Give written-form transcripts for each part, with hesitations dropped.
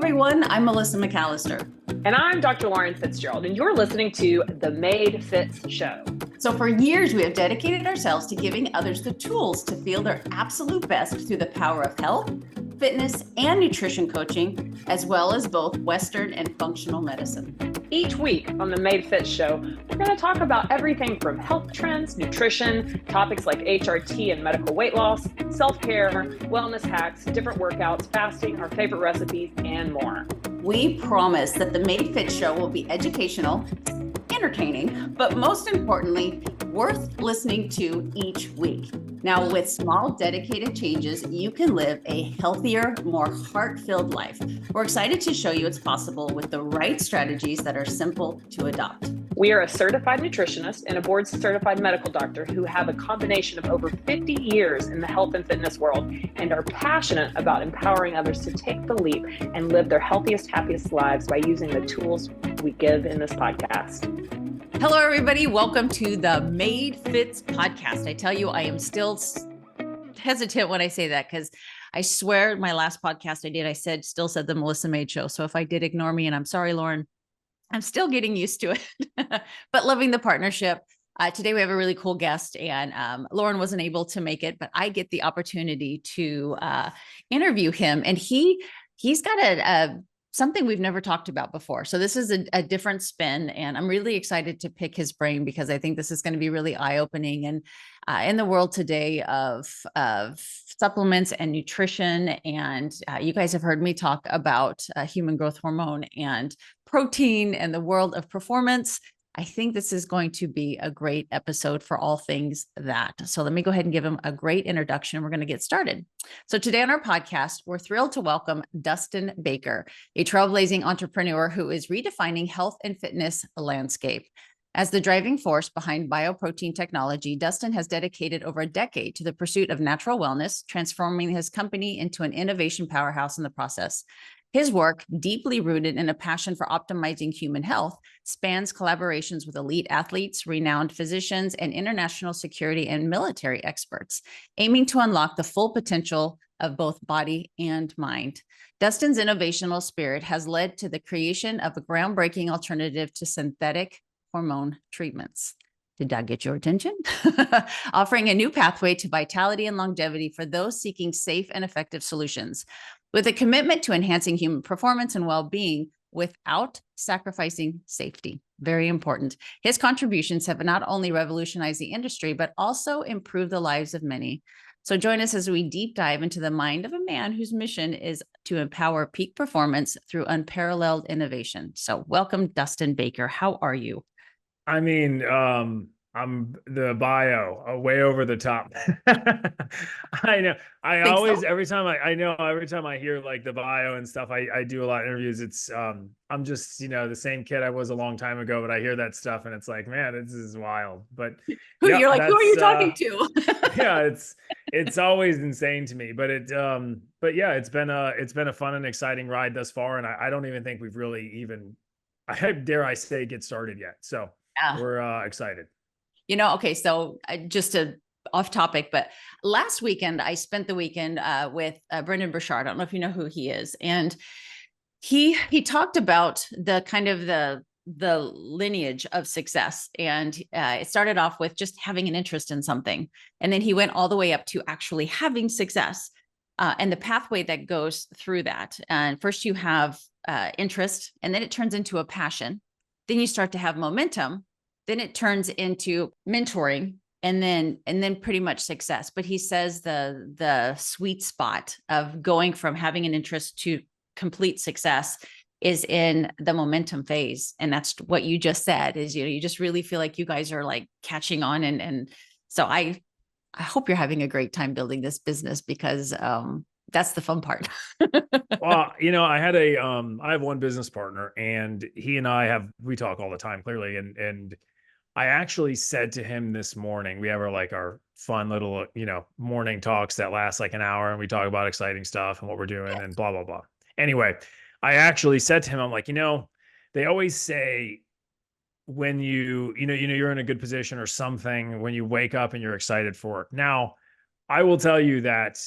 everyone. I'm Melissa McAllister. And I'm Dr. Lauren Fitzgerald, and you're listening to The Made Fitz Show. So for years, we have dedicated ourselves to giving others the tools to feel their absolute best through the power of health, fitness, and nutrition coaching, as well as both Western and functional medicine. Each week on The Made Fitz Show, we're going to talk about everything from health trends, nutrition, topics like HRT and medical weight loss, self-care, wellness hacks, different workouts, fasting, our favorite recipes, and more. We promise that The Made Fitz Show will be educational, entertaining, but most importantly, worth listening to each week. Now, with small, dedicated changes, you can live a healthier, more heart-filled life. We're excited to show you it's possible with the right strategies that are simple to adopt. We are a certified nutritionist and a board-certified medical doctor who have a combination of over 50 years in the health and fitness world and are passionate about empowering others to take the leap and live their healthiest, happiest lives by using the tools we give in this podcast. Hello, everybody. Welcome to the Made Fitz podcast. I tell you, I am still hesitant when I say that because I swear my last podcast I did, still said the Melissa Made Show. So if I did, ignore me, and I'm sorry, Lauren. I'm still getting used to it, but loving the partnership. Today we have a really cool guest, and Lauren wasn't able to make it, but I get the opportunity to interview him, and he's got something we've never talked about before. So this is a different spin, and I'm really excited to pick his brain because I think this is going to be really eye-opening. And in the world today of supplements and nutrition, and you guys have heard me talk about human growth hormone and protein and the world of performance. I think this is going to be a great episode for all things that. So let me go ahead and give him a great introduction. We're going to get started. So today on our podcast, we're thrilled to welcome Dustin Baker, a trailblazing entrepreneur who is redefining health and fitness landscape. As the driving force behind bioprotein technology, Dustin has dedicated over a decade to the pursuit of natural wellness, transforming his company into an innovation powerhouse in the process. His work, deeply rooted in a passion for optimizing human health, spans collaborations with elite athletes, renowned physicians, and international security and military experts, aiming to unlock the full potential of both body and mind. Dustin's innovational spirit has led to the creation of a groundbreaking alternative to synthetic hormone treatments. Did that get your attention? Offering a new pathway to vitality and longevity for those seeking safe and effective solutions. With a commitment to enhancing human performance and well-being without sacrificing safety. Very important. His contributions have not only revolutionized the industry, but also improved the lives of many. So join us as we deep dive into the mind of a man whose mission is to empower peak performance through unparalleled innovation. So welcome, Dustin Baker. How are you? I mean, I'm the bio way over the top. I know. Every time I hear like the bio and stuff, I do a lot of interviews. It's, I'm just, the same kid I was a long time ago, but I hear that stuff and it's like, man, this is wild. But you're like, who are you talking to? Yeah, it's always insane to me, but yeah, it's been a fun and exciting ride thus far. And I don't even think we've really even, dare I say, get started yet. So we're excited. Okay, so just off topic, but last weekend, I spent the weekend with Brendan Burchard. I don't know if you know who he is. And he talked about the kind of the lineage of success. And it started off with just having an interest in something. And then he went all the way up to actually having success and the pathway that goes through that. And first you have interest, and then it turns into a passion. Then you start to have momentum. Then it turns into mentoring, and then pretty much success. But he says the sweet spot of going from having an interest to complete success is in the momentum phase. And that's what you just said is, you just really feel like you guys are like catching on. And so I hope you're having a great time building this business because that's the fun part. Well, I have one business partner, and he and we talk all the time, clearly. And I actually said to him this morning, we have our fun little, morning talks that last like an hour, and we talk about exciting stuff and what we're doing and blah, blah, blah. Anyway, I actually said to him, I'm like, they always say when you're in a good position or something, when you wake up and you're excited for it. Now, I will tell you that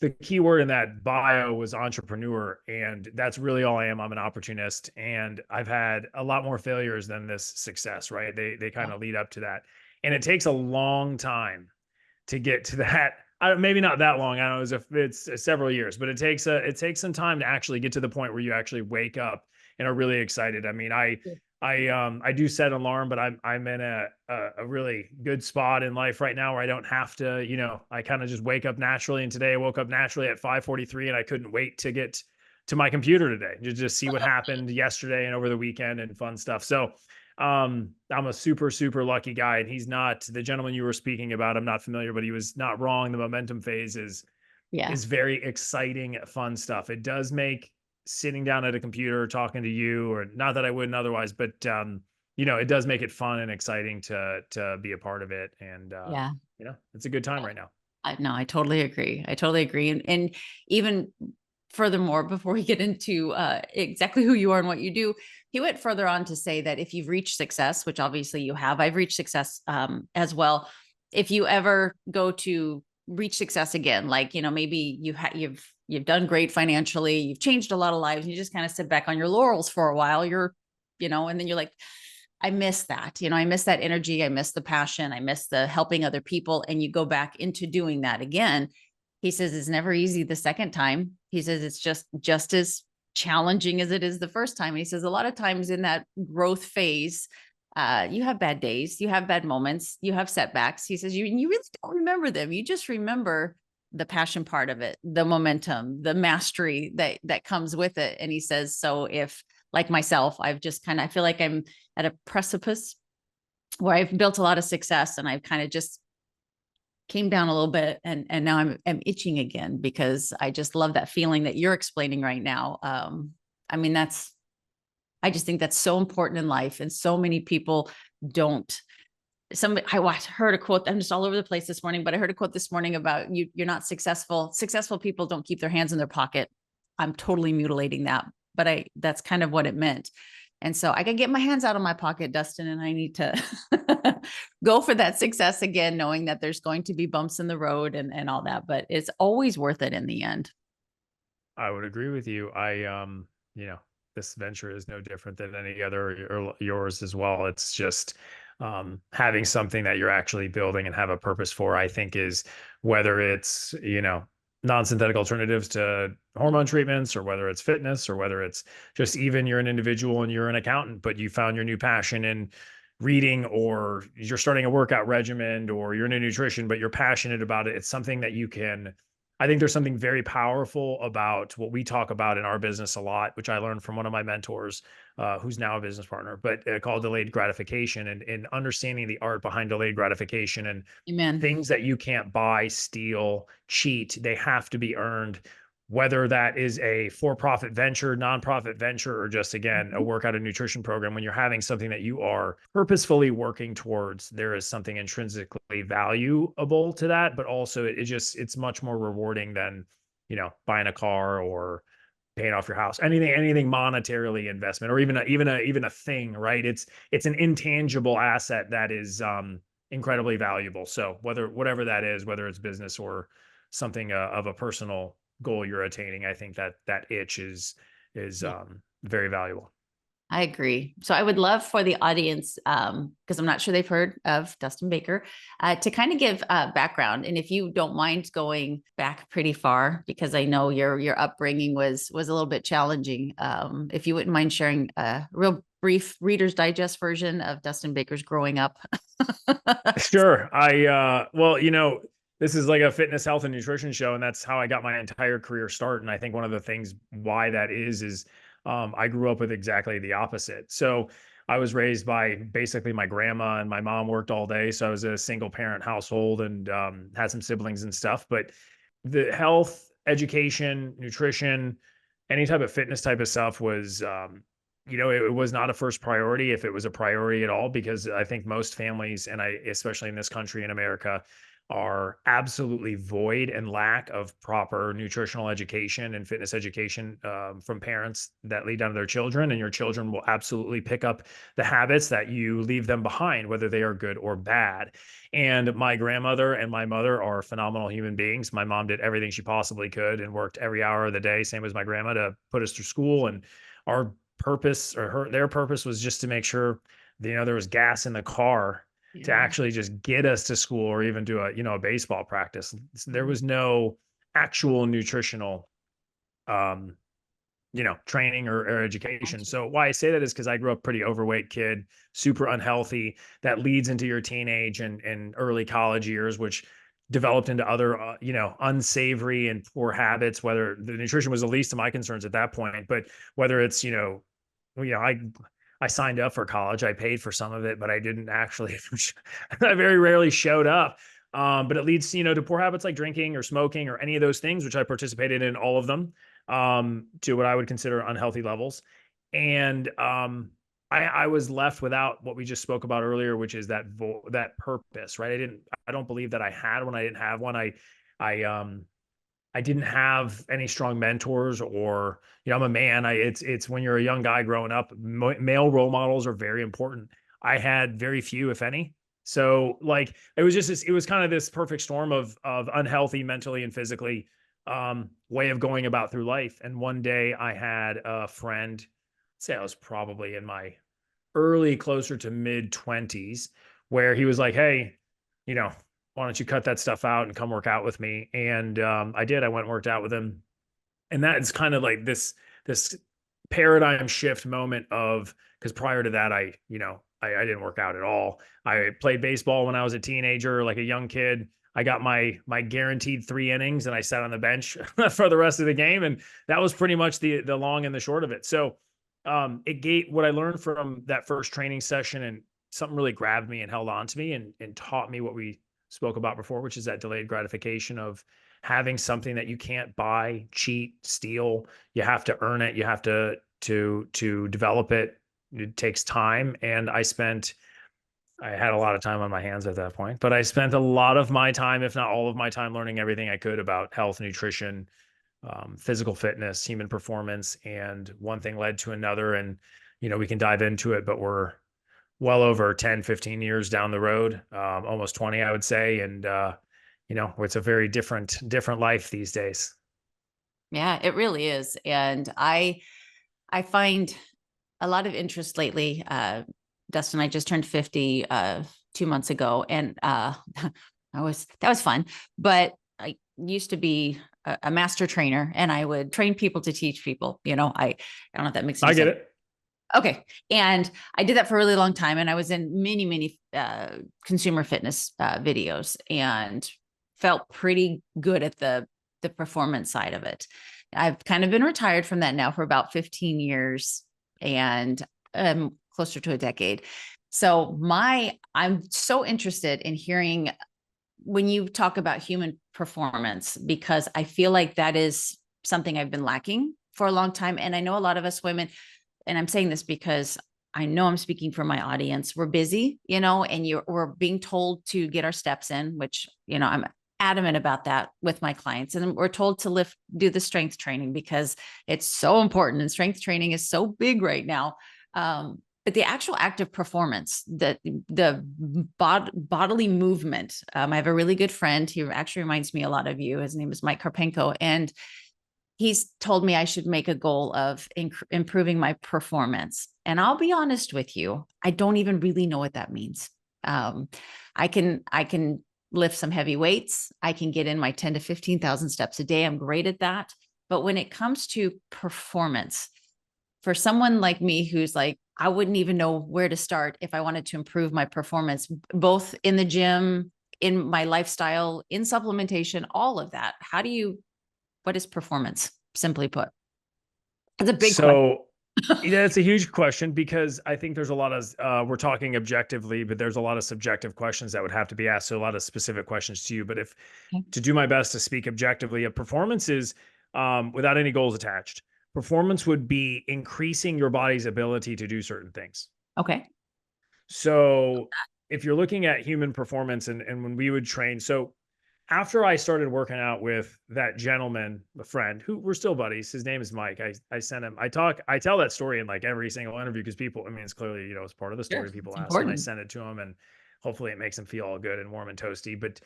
the key word in that bio was entrepreneur, and that's really all I am. I'm an opportunist, and I've had a lot more failures than this success, right? They kind Yeah. of lead up to that. And it takes a long time to get to that. Maybe not that long. I don't know. It's several years, but it takes some time to actually get to the point where you actually wake up and are really excited. I mean, I do set an alarm, but I'm in a really good spot in life right now where I don't have to, I kind of just wake up naturally. And today I woke up naturally at 5:43, and I couldn't wait to get to my computer today to just see what happened yesterday and over the weekend and fun stuff. So I'm a super, super lucky guy. And he's not the gentleman you were speaking about. I'm not familiar, but he was not wrong. The momentum phase Yeah. is very exciting, fun stuff. It does make sitting down at a computer talking to you, or not that I wouldn't otherwise, but it does make it fun and exciting to be a part of it. And Yeah. it's a good time right now. No, I totally agree. I totally agree. And even furthermore, before we get into exactly who you are and what you do, he went further on to say that if you've reached success, which obviously you have, I've reached success as well. If you ever go to reach success again, like, maybe you've done great financially, you've changed a lot of lives, and you just kind of sit back on your laurels for a while, and then you're like, I miss that. I miss that energy. I miss the passion. I miss the helping other people. And you go back into doing that again. He says it's never easy the second time. He says it's just as challenging as it is the first time. And he says a lot of times in that growth phase, you have bad days, you have bad moments, you have setbacks. He says you really don't remember them. You just remember the passion part of it, the momentum, the mastery that comes with it. And he says, so if, like myself, I feel like I'm at a precipice where I've built a lot of success, and I've kind of just came down a little bit, and now I'm itching again, because I just love that feeling that you're explaining right now. I mean, I just think that's so important in life, and so many people don't. I heard a quote. I'm just all over the place this morning, but I heard a quote this morning about you're not successful. Successful people don't keep their hands in their pocket. I'm totally mutilating that, but that's kind of what it meant. And so I can get my hands out of my pocket, Dustin, and I need to go for that success again, knowing that there's going to be bumps in the road and all that, but it's always worth it in the end. I would agree with you. This venture is no different than any other, or yours as well. It's just having something that you're actually building and have a purpose for, I think, is whether it's, non-synthetic alternatives to hormone treatments, or whether it's fitness, or whether it's just even you're an individual and you're an accountant, but you found your new passion in reading, or you're starting a workout regimen, or you're into nutrition, but you're passionate about it. It's something that I think there's something very powerful about what we talk about in our business a lot, which I learned from one of my mentors, who's now a business partner, but called delayed gratification, and understanding the art behind delayed gratification, and Amen. things that you can't buy, steal, cheat. They have to be earned, whether that is a for-profit venture, nonprofit venture, or just, again, a workout and nutrition program. When you're having something that you are purposefully working towards, there is something intrinsically valuable to that, but also it's much more rewarding than, buying a car or paying off your house, anything monetarily investment, or even a thing, right? It's an intangible asset that is incredibly valuable. So whatever that is, whether it's business or something of a personal goal you're attaining, I think that itch is very valuable. I agree. So I would love for the audience, because I'm not sure they've heard of Dustin Baker, to kind of give background. And if you don't mind going back pretty far, because I know your upbringing was a little bit challenging. If you wouldn't mind sharing a real brief Reader's Digest version of Dustin Baker's growing up. Sure. This is like a fitness, health, and nutrition show, and that's how I got my entire career start. And I think one of the things why that is I grew up with exactly the opposite. So I was raised by basically my grandma, and my mom worked all day. So I was a single parent household, and had some siblings and stuff. But the health, education, nutrition, any type of fitness type of stuff was, it was not a first priority, if it was a priority at all, because I think most families, and especially in this country, in America, are absolutely void and lack of proper nutritional education and fitness education from parents that lead down to their children. And your children will absolutely pick up the habits that you leave them behind, whether they are good or bad. And my grandmother and my mother are phenomenal human beings. My mom did everything she possibly could and worked every hour of the day, same as my grandma, to put us through school. And our purpose, or their purpose, was just to make sure, there was gas in the car to actually just get us to school, or even do a baseball practice. There was no actual nutritional, training or education. So why I say that is because I grew up pretty overweight kid, super unhealthy. That leads into your teenage and early college years, which developed into other, unsavory and poor habits. Whether the nutrition was the least of my concerns at that point, but whether it's, I signed up for college. I paid for some of it, but I didn't actually. I very rarely showed up. But it leads, to poor habits like drinking or smoking or any of those things, which I participated in all of them, to what I would consider unhealthy levels. And I was left without what we just spoke about earlier, which is that purpose, right? I don't believe that I had one. I didn't have one. I didn't have any strong mentors, or, I'm a man. It's when you're a young guy growing up, male role models are very important. I had very few, if any. So like, it was it was kind of this perfect storm of unhealthy mentally and physically, way of going about through life. And one day I had a friend, say I was probably in my early, closer to mid 20s, where he was like, "Hey, why don't you cut that stuff out and come work out with me?" And I did. I went and worked out with him. And that's kind of like this paradigm shift moment of, because prior to that, I didn't work out at all. I played baseball when I was a teenager, like a young kid. I got my guaranteed 3 innings, and I sat on the bench for the rest of the game. And that was pretty much the long and the short of it. So it gave what I learned from that first training session, and something really grabbed me and held on to me and taught me what we spoke about before, which is that delayed gratification of having something that you can't buy, cheat, steal. You have to earn it. You have to develop it. It takes time. And I had a lot of time on my hands at that point, but I spent a lot of my time, if not all of my time, learning everything I could about health, nutrition, physical fitness, human performance. And one thing led to another. And, we can dive into it, but we're well over 10, 15 years down the road, almost 20, I would say. And, it's a very different life these days. Yeah, it really is. And I find a lot of interest lately. Dustin, I just turned 50 2 months ago, and that was fun. But I used to be a master trainer, and I would train people to teach people. I don't know if that makes any sense. I get it. Okay. And I did that for a really long time. And I was in many consumer fitness videos, and felt pretty good at the performance side of it. I've kind of been retired from that now for about 15 years, and closer to a decade. So I'm so interested in hearing when you talk about human performance, because I feel like that is something I've been lacking for a long time. And I know a lot of us women, and I'm saying this because I know I'm speaking for my audience. We're busy, and we're being told to get our steps in, which, I'm adamant about that with my clients. And we're told to do the strength training because it's so important. And strength training is so big right now. But the actual active performance, the bodily movement. I have a really good friend. He actually reminds me a lot of you. His name is Mike Karpenko. And he's told me I should make a goal of improving my performance. And I'll be honest with you, I don't even really know what that means. I can lift some heavy weights. I can get in my 10 to 15,000 steps a day. I'm great at that. But when it comes to performance, for someone like me, who's like, I wouldn't even know where to start if I wanted to improve my performance, both in the gym, in my lifestyle, in supplementation, all of that. What is performance, simply put? It's a big question. Yeah, it's a huge question, because I think there's a lot of, we're talking objectively, but there's a lot of subjective questions that would have to be asked. So a lot of specific questions to you, but to do my best to speak objectively, a performance is, without any goals attached, performance would be increasing your body's ability to do certain things. Okay. So if you're looking at human performance, and when we would train, so after I started working out with that gentleman, a friend who we're still buddies, his name is Mike. I sent him, I tell that story in like every single interview because people, I mean, it's clearly, you know, it's part of the Sure, story. People it's ask, and I important. send it to him, and hopefully it makes him feel all good and warm and toasty. But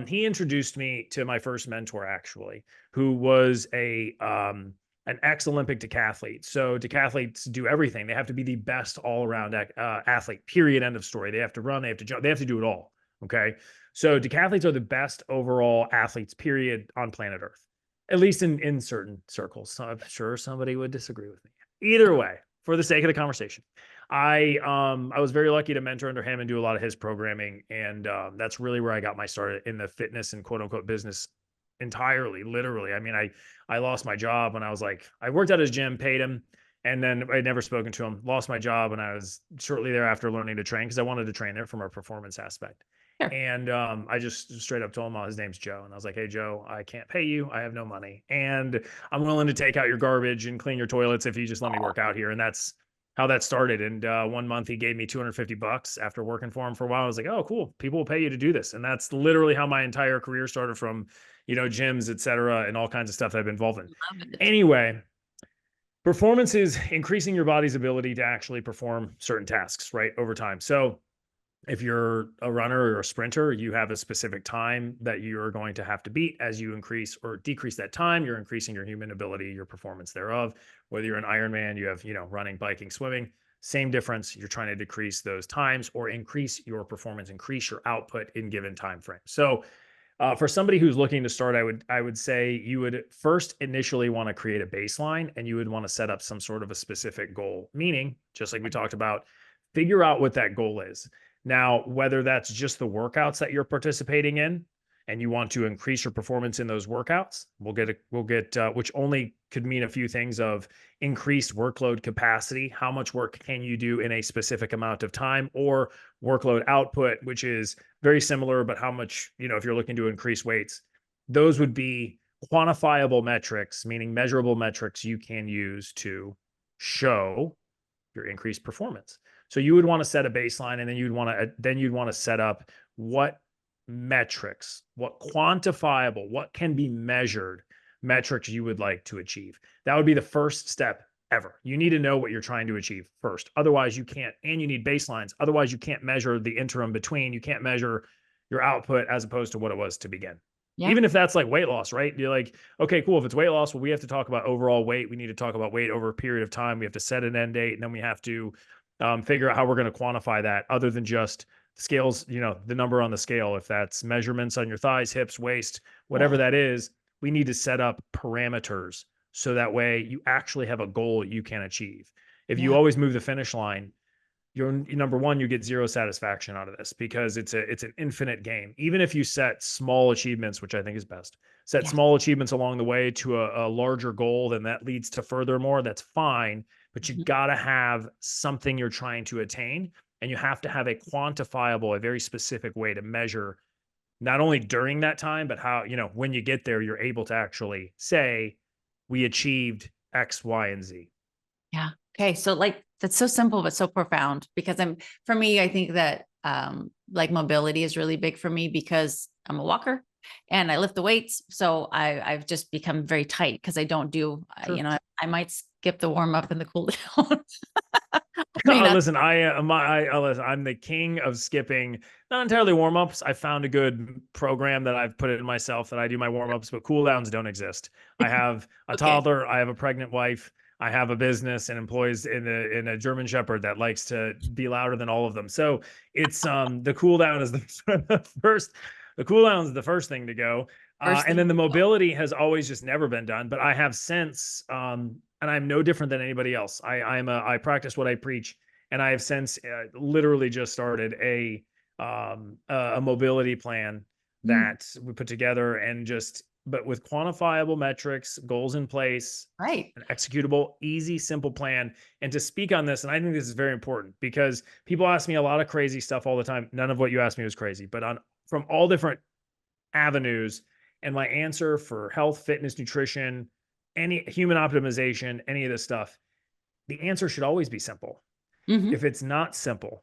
he introduced me to my first mentor, actually, who was an ex-Olympic decathlete. So decathletes do everything. They have to be the best all-around athlete, period, end of story. They have to run, they have to jump, they have to do it all. Okay. So decathletes are the best overall athletes, period, on planet Earth, at least in certain circles. So I'm sure somebody would disagree with me. Either way, for the sake of the conversation, I was very lucky to mentor under him and do a lot of his programming, and that's really where I got my start in the fitness and quote unquote business entirely, literally. I mean, I lost my job when I was like, I worked at his gym, paid him, and then I'd never spoken to him. Lost my job when I was shortly thereafter learning to train because I wanted to train there from a performance aspect. Sure. And I just straight up told him, oh, his name's Joe. And I was like, hey, Joe, I can't pay you. I have no money. And I'm willing to take out your garbage and clean your toilets if you just let me work out here. And that's how that started. And 1 month he gave me $250 after working for him for a while. I was like, oh, cool. People will pay you to do this. And that's literally how my entire career started, from, you know, gyms, et cetera, and all kinds of stuff that I've been involved in. Anyway, performance is increasing your body's ability to actually perform certain tasks, right, over time. So if you're a runner or a sprinter, you have a specific time that you're going to have to beat. As you increase or decrease that time, you're increasing your human ability, your performance thereof. Whether you're an Ironman, you have, you know, running, biking, swimming, same difference. You're trying to decrease those times or increase your performance, increase your output in given time frame. So for somebody who's looking to start, I would say you would first initially want to create a baseline, and you would want to set up some sort of a specific goal, meaning, just like we talked about, figure out what that goal is. Now, whether that's just the workouts that you're participating in and you want to increase your performance in those workouts, we'll get which only could mean a few things of increased workload capacity. How much work can you do in a specific amount of time, or workload output, which is very similar, but how much, you know, if you're looking to increase weights, those would be quantifiable metrics, meaning measurable metrics you can use to show your increased performance. So you would want to set a baseline, and then you'd want to set up what metrics, what quantifiable, what can be measured metrics you would like to achieve. That would be the first step ever. You need to know what you're trying to achieve first. Otherwise you can't, and you need baselines. Otherwise you can't measure the interim between. You can't measure your output as opposed to what it was to begin. Yeah. Even if that's like weight loss, right? You're like, okay, cool. If it's weight loss, well, we have to talk about overall weight. We need to talk about weight over a period of time. We have to set an end date, and then we have to figure out how we're going to quantify that, other than just scales, you know, the number on the scale. If that's measurements on your thighs, hips, waist, whatever that is, we need to set up parameters so that way you actually have a goal you can achieve. If you always move the finish line, you're number one, you get zero satisfaction out of this, because it's an infinite game. Even if you set small achievements, which I think is best, set small achievements along the way to a larger goal, then that leads to furthermore, that's fine. But you got to have something you're trying to attain, and you have to have a quantifiable, a very specific way to measure not only during that time, but how, you know, when you get there, you're able to actually say, we achieved X, Y, and Z. Yeah. Okay. So like, that's so simple, but so profound, because for me, I think that like mobility is really big for me, because I'm a walker and I lift the weights. So I've just become very tight because I don't do, you know, I might skip the warm up and the cool down. Listen, I'm the king of skipping, not entirely warm ups. I found a good program that I've put it in myself that I do my warm ups, but cool downs don't exist. I have a toddler. I have a pregnant wife. I have a business and employees in a German Shepherd that likes to be louder than all of them. So it's the cool down is the first. The cool down is the first thing to go. And then the mobility has always just never been done. But I have since, and I'm no different than anybody else. I practice what I preach, and I have since literally just started a mobility plan that we put together, and but with quantifiable metrics, goals in place, right? An executable, easy, simple plan. And to speak on this, and I think this is very important, because people ask me a lot of crazy stuff all the time. None of what you asked me was crazy, but from all different avenues. And my answer for health, fitness, nutrition, any human optimization, any of this stuff, the answer should always be simple. If it's not simple,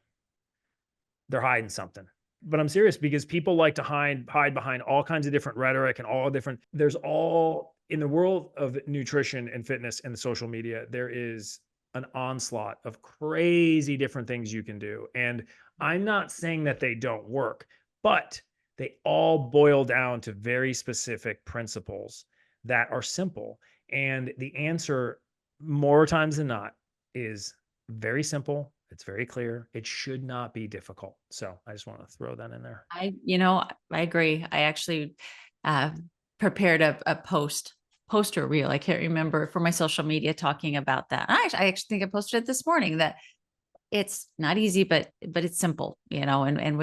they're hiding something. but I'm serious, because people like to hide behind all kinds of different rhetoric and all different, there's all in the world of nutrition and fitness and the social media, there is an onslaught of crazy different things you can do. And I'm not saying that they don't work, but they all boil down to very specific principles that are simple. And the answer, more times than not, is very simple. It's very clear. It should not be difficult. So I just want to throw that in there. I agree. I actually prepared a poster reel. I can't remember, for my social media, talking about that. I actually think I posted it this morning, that it's not easy, but it's simple, and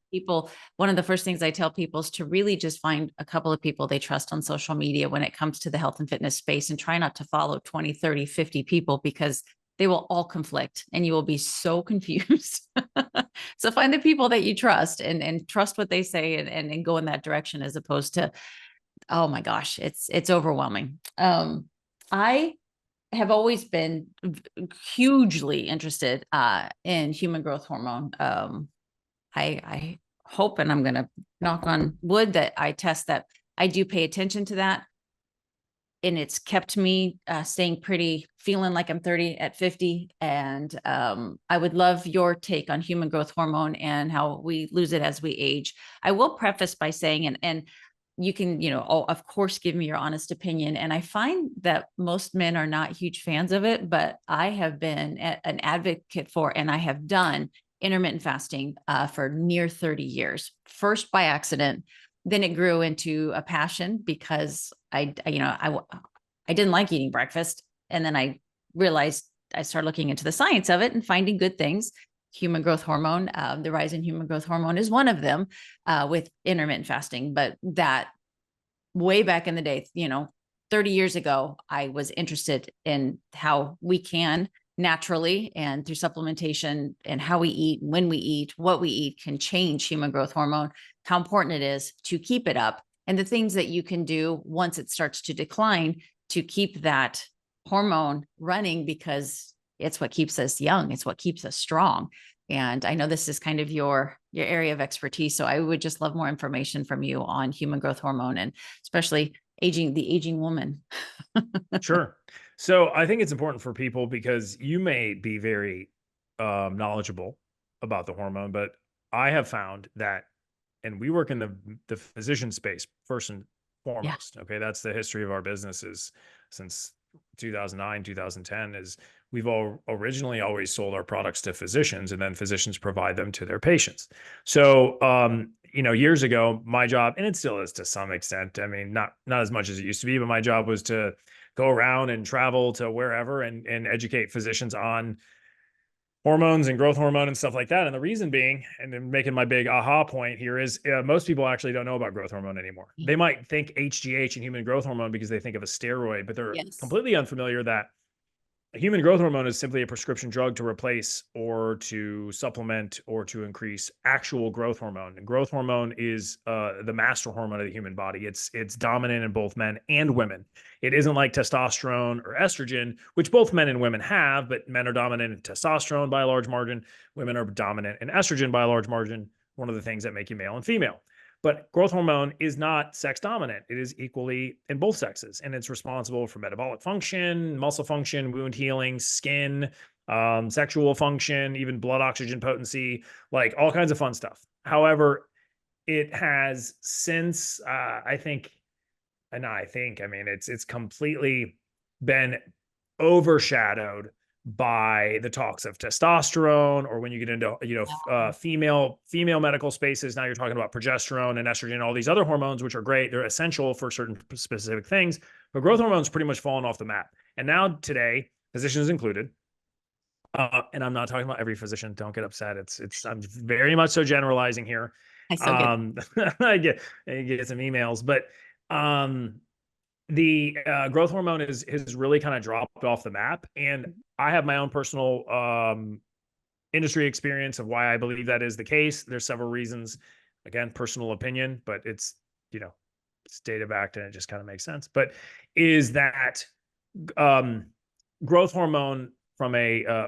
people, one of the first things I tell people is to really just find a couple of people they trust on social media when it comes to the health and fitness space, and try not to follow 20, 30, 50 people, because they will all conflict and you will be so confused. So find the people that you trust, and trust what they say, and go in that direction, as opposed to, oh my gosh, it's overwhelming. I have always been hugely interested in human growth hormone. I hope, and I'm going to knock on wood, that I test that I do pay attention to that. And it's kept me staying pretty, feeling like I'm 30 at 50. And I would love your take on human growth hormone and how we lose it as we age. I will preface by saying, and you can, of course, give me your honest opinion. And I find that most men are not huge fans of it, but I have been an advocate for, and I have done intermittent fasting for near 30 years, first by accident. Then it grew into a passion, because I didn't like eating breakfast. And then I realized, I started looking into the science of it and finding good things. Human growth hormone, the rise in human growth hormone is one of them, with intermittent fasting. But that, way back in the day, 30 years ago, I was interested in how we can naturally, and through supplementation, and how we eat, when we eat, what we eat, can change human growth hormone, how important it is to keep it up, and the things that you can do once it starts to decline to keep that hormone running, because it's what keeps us young. It's what keeps us strong. And I know this is kind of your area of expertise. So I would just love more information from you on human growth hormone, and especially the aging woman. Sure. So I think it's important for people, because you may be very knowledgeable about the hormone, but I have found that, and we work in the physician space first and foremost. Yeah. Okay. That's the history of our businesses since 2009, 2010, is we've all originally always sold our products to physicians, and then physicians provide them to their patients. So, years ago, my job, and it still is to some extent, I mean, not as much as it used to be, but my job was to go around and travel to wherever and educate physicians on hormones and growth hormone and stuff like that. And the reason being, and then making my big aha point here, is most people actually don't know about growth hormone anymore. They might think HGH and human growth hormone because they think of a steroid, but they're completely unfamiliar that a human growth hormone is simply a prescription drug to replace or to supplement or to increase actual growth hormone. And growth hormone is the master hormone of the human body. It's dominant in both men and women. It isn't like testosterone or estrogen, which both men and women have, but men are dominant in testosterone by a large margin. Women are dominant in estrogen by a large margin, one of the things that make you male and female. But growth hormone is not sex dominant. It is equally in both sexes, and it's responsible for metabolic function, muscle function, wound healing, skin, sexual function, even blood oxygen potency, like all kinds of fun stuff. However, it has since, I mean, it's completely been overshadowed by the talks of testosterone, or when you get into, female medical spaces, now you're talking about progesterone and estrogen and all these other hormones, which are great. They're essential for certain specific things, but growth hormones pretty much fallen off the map. And now today, physicians included, and I'm not talking about every physician, don't get upset. I'm very much so generalizing here. I still I get some emails, but, the growth hormone has really kind of dropped off the map. And I have my own personal industry experience of why I believe that is the case. There's several reasons, again, personal opinion, but it's data backed and it just kind of makes sense. But is that growth hormone from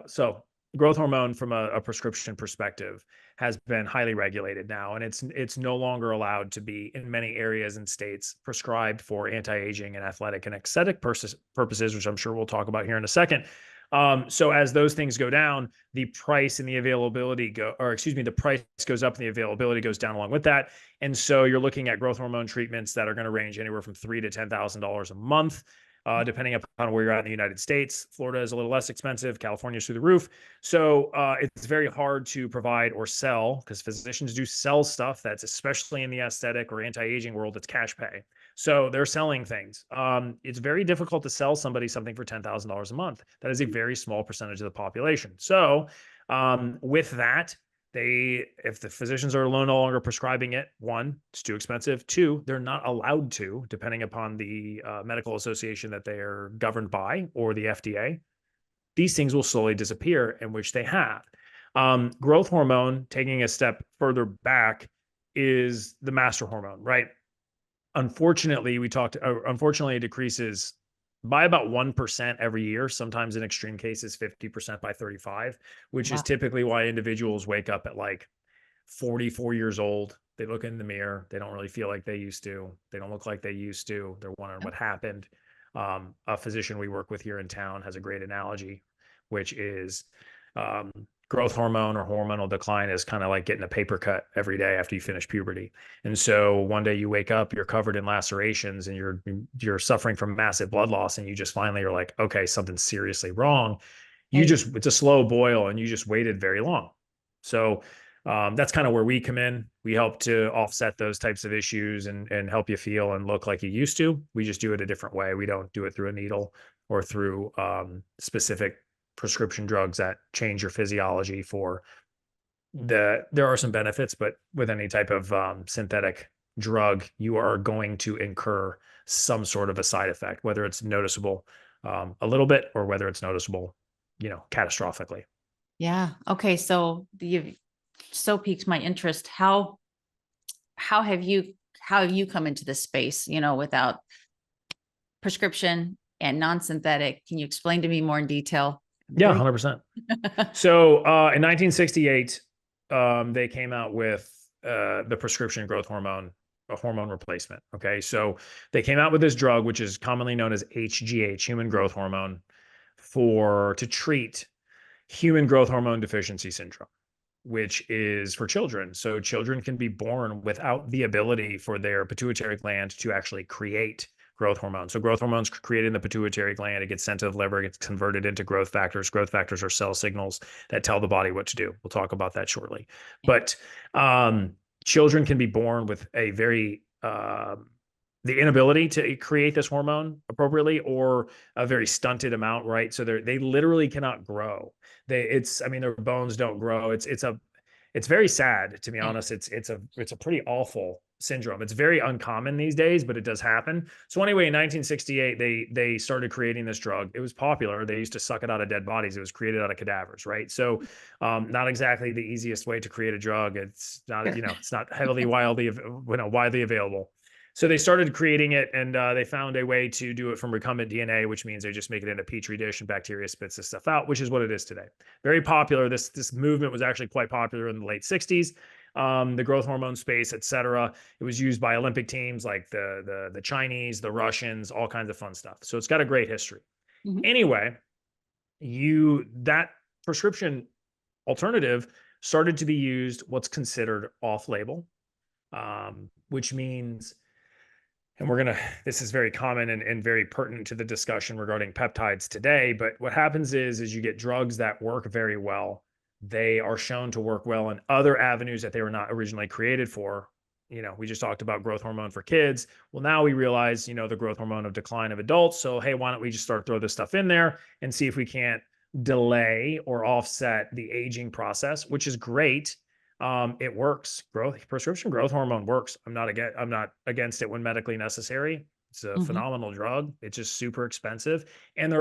so growth hormone from a prescription perspective has been highly regulated now, and it's no longer allowed to be in many areas and states prescribed for anti-aging and athletic and aesthetic purposes, which I'm sure we'll talk about here in a second. So as those things go down, the price and the availability the price goes up and the availability goes down along with that. And so you're looking at growth hormone treatments that are going to range anywhere from $3,000 to $10,000 a month. Depending upon where you're at in the United States. Florida is a little less expensive. California's through the roof. So it's very hard to provide or sell, because physicians do sell stuff that's, especially in the aesthetic or anti-aging world, it's cash pay. So they're selling things. It's very difficult to sell somebody something for $10,000 a month. That is a very small percentage of the population. So with that, if the physicians are no longer prescribing it, one, it's too expensive. Two, they're not allowed to, depending upon the medical association that they are governed by or the FDA. These things will slowly disappear, in which they have. Growth hormone, taking a step further back, is the master hormone, right? Unfortunately, it decreases by about 1% every year, sometimes in extreme cases, 50% by 35, which is typically why individuals wake up at like 44 years old. They look in the mirror. They don't really feel like they used to. They don't look like they used to. They're wondering what happened. A physician we work with here in town has a great analogy, which is growth hormone or hormonal decline is kind of like getting a paper cut every day after you finish puberty. And so one day you wake up, you're covered in lacerations and you're suffering from massive blood loss, and you just finally are like, okay, something's seriously wrong. It's a slow boil, and you just waited very long. So that's kind of where we come in. We help to offset those types of issues and help you feel and look like you used to. We just do it a different way. We don't do it through a needle or through specific prescription drugs that change your physiology. There are some benefits, but with any type of synthetic drug, you are going to incur some sort of a side effect, whether it's noticeable a little bit or whether it's noticeable, catastrophically. Yeah. Okay. So you've so piqued my interest. How have you come into this space, without prescription and non-synthetic? Can you explain to me more in detail? Yeah, 100%. So in 1968, they came out with the prescription growth hormone, a hormone replacement. Okay. So they came out with this drug, which is commonly known as HGH, human growth hormone, to treat human growth hormone deficiency syndrome, which is for children. So children can be born without the ability for their pituitary gland to actually create growth hormone. So growth hormones created in the pituitary gland. It gets sent to the liver, it gets converted into growth factors. Growth factors are cell signals that tell the body what to do. We'll talk about that shortly. But children can be born with a very the inability to create this hormone appropriately, or a very stunted amount, right? So they literally cannot grow. Their bones don't grow. It's very sad, to be honest. It's a pretty awful syndrome. It's very uncommon these days, but it does happen. So anyway, in 1968, they started creating this drug. It was popular. They used to suck it out of dead bodies. It was created out of cadavers, right? So not exactly the easiest way to create a drug. It's not, it's not widely available. So they started creating it, and they found a way to do it from recombinant DNA, which means they just make it in a petri dish and bacteria spits this stuff out, which is what it is today. Very popular. This movement was actually quite popular in the late 60s. The growth hormone space, et cetera. It was used by Olympic teams like the Chinese, the Russians, all kinds of fun stuff. So it's got a great history. Mm-hmm. Anyway, that prescription alternative started to be used what's considered off-label, which means, and this is very common and very pertinent to the discussion regarding peptides today, but what happens is you get drugs that work very well. They are shown to work well in other avenues that they were not originally created for. We just talked about growth hormone for kids. Well, now we realize, the growth hormone of decline of adults. So, hey, why don't we just throw this stuff in there and see if we can't delay or offset the aging process, which is great. It works. Prescription growth hormone works. I'm not against it when medically necessary. It's a phenomenal drug. It's just super expensive. And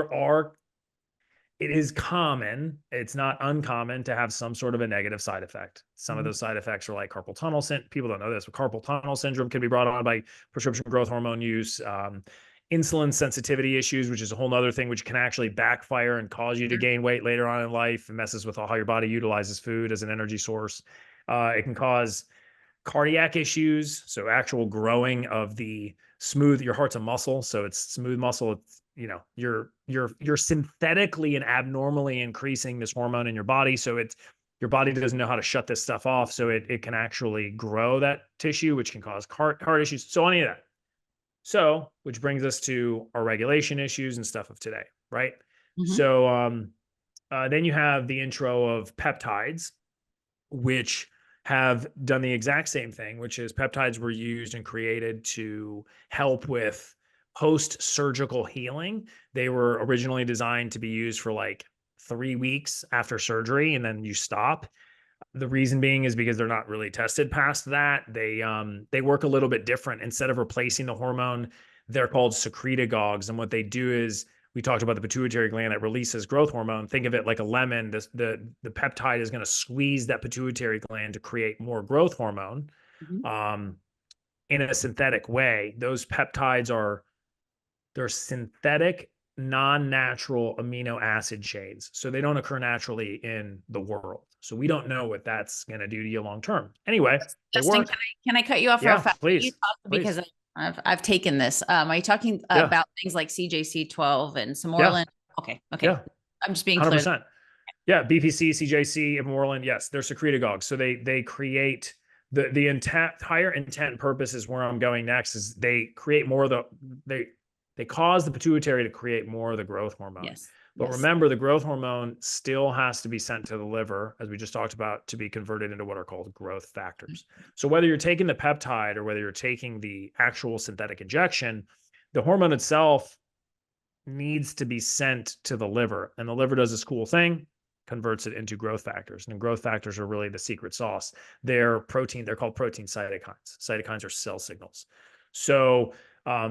it is common, it's not uncommon, to have some sort of a negative side effect. Some of those side effects are like carpal tunnel syndrome. People don't know this, but carpal tunnel syndrome can be brought on by prescription growth hormone use. insulin sensitivity issues, which is a whole nother thing, which can actually backfire and cause you to gain weight later on in life. It messes with how your body utilizes food as an energy source. It can cause cardiac issues. So actual growing of the smooth, your heart's a muscle. So it's smooth muscle. It's, you know, you're synthetically and abnormally increasing this hormone in your body. So it's, your body doesn't know how to shut this stuff off. So it can actually grow that tissue, which can cause heart issues. So any of that. So, which brings us to our regulation issues and stuff of today, right? Mhm. So then you have the intro of peptides, which have done the exact same thing, which is peptides were used and created to help with post-surgical healing. They were originally designed to be used for like 3 weeks after surgery, and then you stop. The reason being is because they're not really tested past that. They work a little bit different. Instead of replacing the hormone, they're called secretagogues. And what they do is, we talked about the pituitary gland that releases growth hormone. Think of it like a lemon. The peptide is going to squeeze that pituitary gland to create more growth hormone in a synthetic way. Those peptides they're synthetic, non-natural amino acid chains. So they don't occur naturally in the world. So we don't know what that's going to do to you long term. Anyway, Justin, can I cut you off real fast? Please. You talk, because I've taken this. Are you talking about things like CJC12 and Samorlin? Okay. Yeah. I'm just being 100%. clear. Yeah, BPC, CJC, and Moreland, yes, they're secretagogues. So they create the intent, higher intent purpose is where I'm going next, is they create more of they cause the pituitary to create more of the growth hormone. Yes. But remember, the growth hormone still has to be sent to the liver, as we just talked about, to be converted into what are called growth factors. So whether you're taking the peptide or whether you're taking the actual synthetic injection, the hormone itself needs to be sent to the liver. And the liver does this cool thing, converts it into growth factors. And growth factors are really the secret sauce. They're called protein cytokines. Cytokines are cell signals. So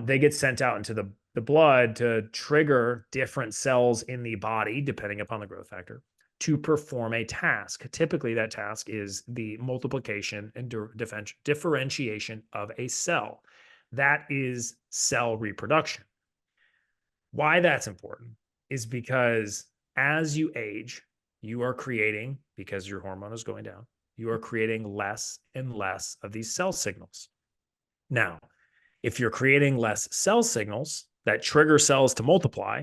they get sent out into the blood to trigger different cells in the body, depending upon the growth factor, to perform a task. Typically, that task is the multiplication and differentiation of a cell. That is cell reproduction. Why that's important is because as you age, you are creating, because your hormone is going down, you are creating less and less of these cell signals. Now, if you're creating less cell signals that trigger cells to multiply,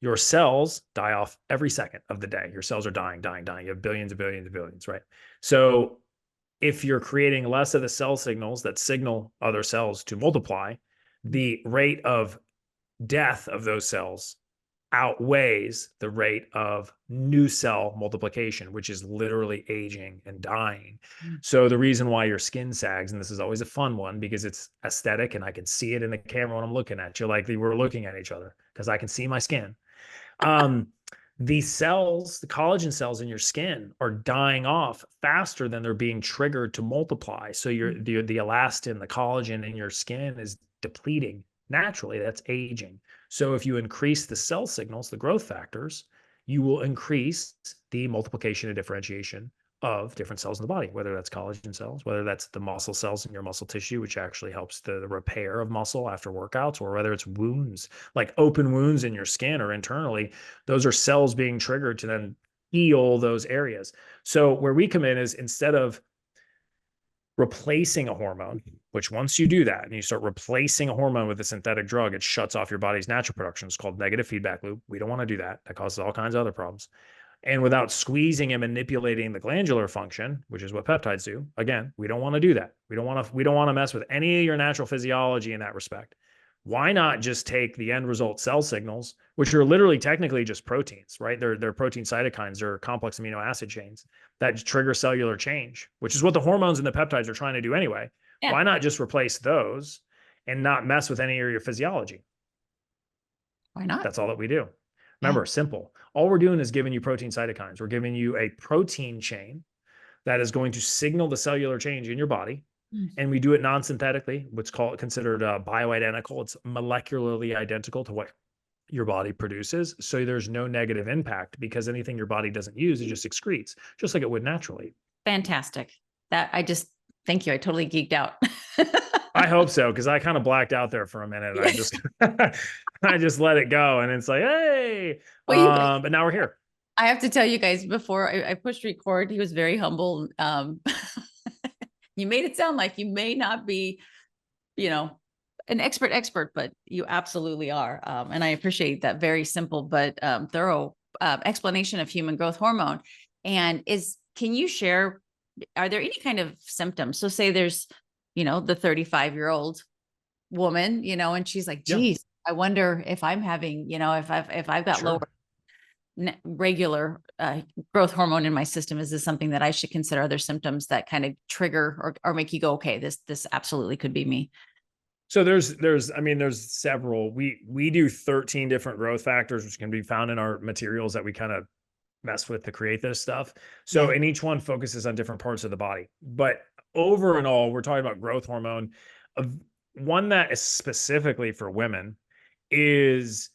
your cells die off every second of the day. Your cells are dying. You have billions and billions and billions, right? So if you're creating less of the cell signals that signal other cells to multiply, the rate of death of those cells outweighs the rate of new cell multiplication, which is literally aging and dying. So the reason why your skin sags, and this is always a fun one because it's aesthetic and I can see it in the camera when I'm looking at you, like we're looking at each other because I can see my skin. The cells, the collagen cells in your skin are dying off faster than they're being triggered to multiply. So the elastin, the collagen in your skin is depleting naturally. That's aging. So if you increase the cell signals, the growth factors, you will increase the multiplication and differentiation of different cells in the body, whether that's collagen cells, whether that's the muscle cells in your muscle tissue, which actually helps the repair of muscle after workouts, or whether it's wounds, like open wounds in your skin or internally. Those are cells being triggered to then heal those areas. So where we come in is, instead of replacing a hormone, which once you do that and you start replacing a hormone with a synthetic drug, it shuts off your body's natural production. It's called negative feedback loop. We don't want to do that. That causes all kinds of other problems. And without squeezing and manipulating the glandular function, which is what peptides do, again, we don't want to do that. We don't want to mess with any of your natural physiology in that respect. Why not just take the end result cell signals, which are literally technically just proteins, right? They're protein cytokines, they're complex amino acid chains that trigger cellular change, which is what the hormones and the peptides are trying to do anyway. Yeah. Why not just replace those and not mess with any of your physiology? Why not? That's all that we do. Remember, simple. All we're doing is giving you protein cytokines. We're giving you a protein chain that is going to signal the cellular change in your body. And we do it non-synthetically, what's considered bioidentical. It's molecularly identical to what your body produces. So there's no negative impact, because anything your body doesn't use, it just excretes, just like it would naturally. Fantastic. Thank you. I totally geeked out. I hope so, because I kind of blacked out there for a minute. I just I just let it go, and it's like, hey, Well, but now we're here. I have to tell you guys before I pushed record, he was very humble. You made it sound like you may not be, an expert, but you absolutely are. And I appreciate that very simple but thorough explanation of human growth hormone. And can you share, are there any kind of symptoms? So say there's, the 35-year-old woman, and she's like, geez, I wonder if I'm having, if I've got lower regular growth hormone in my system, is this something that I should consider? Other symptoms that kind of trigger or make you go, okay, this absolutely could be me? So there's several. We do 13 different growth factors, which can be found in our materials that we kind of mess with to create this stuff. So, and each one focuses on different parts of the body. But over and all, we're talking about growth hormone. One that is specifically for women is,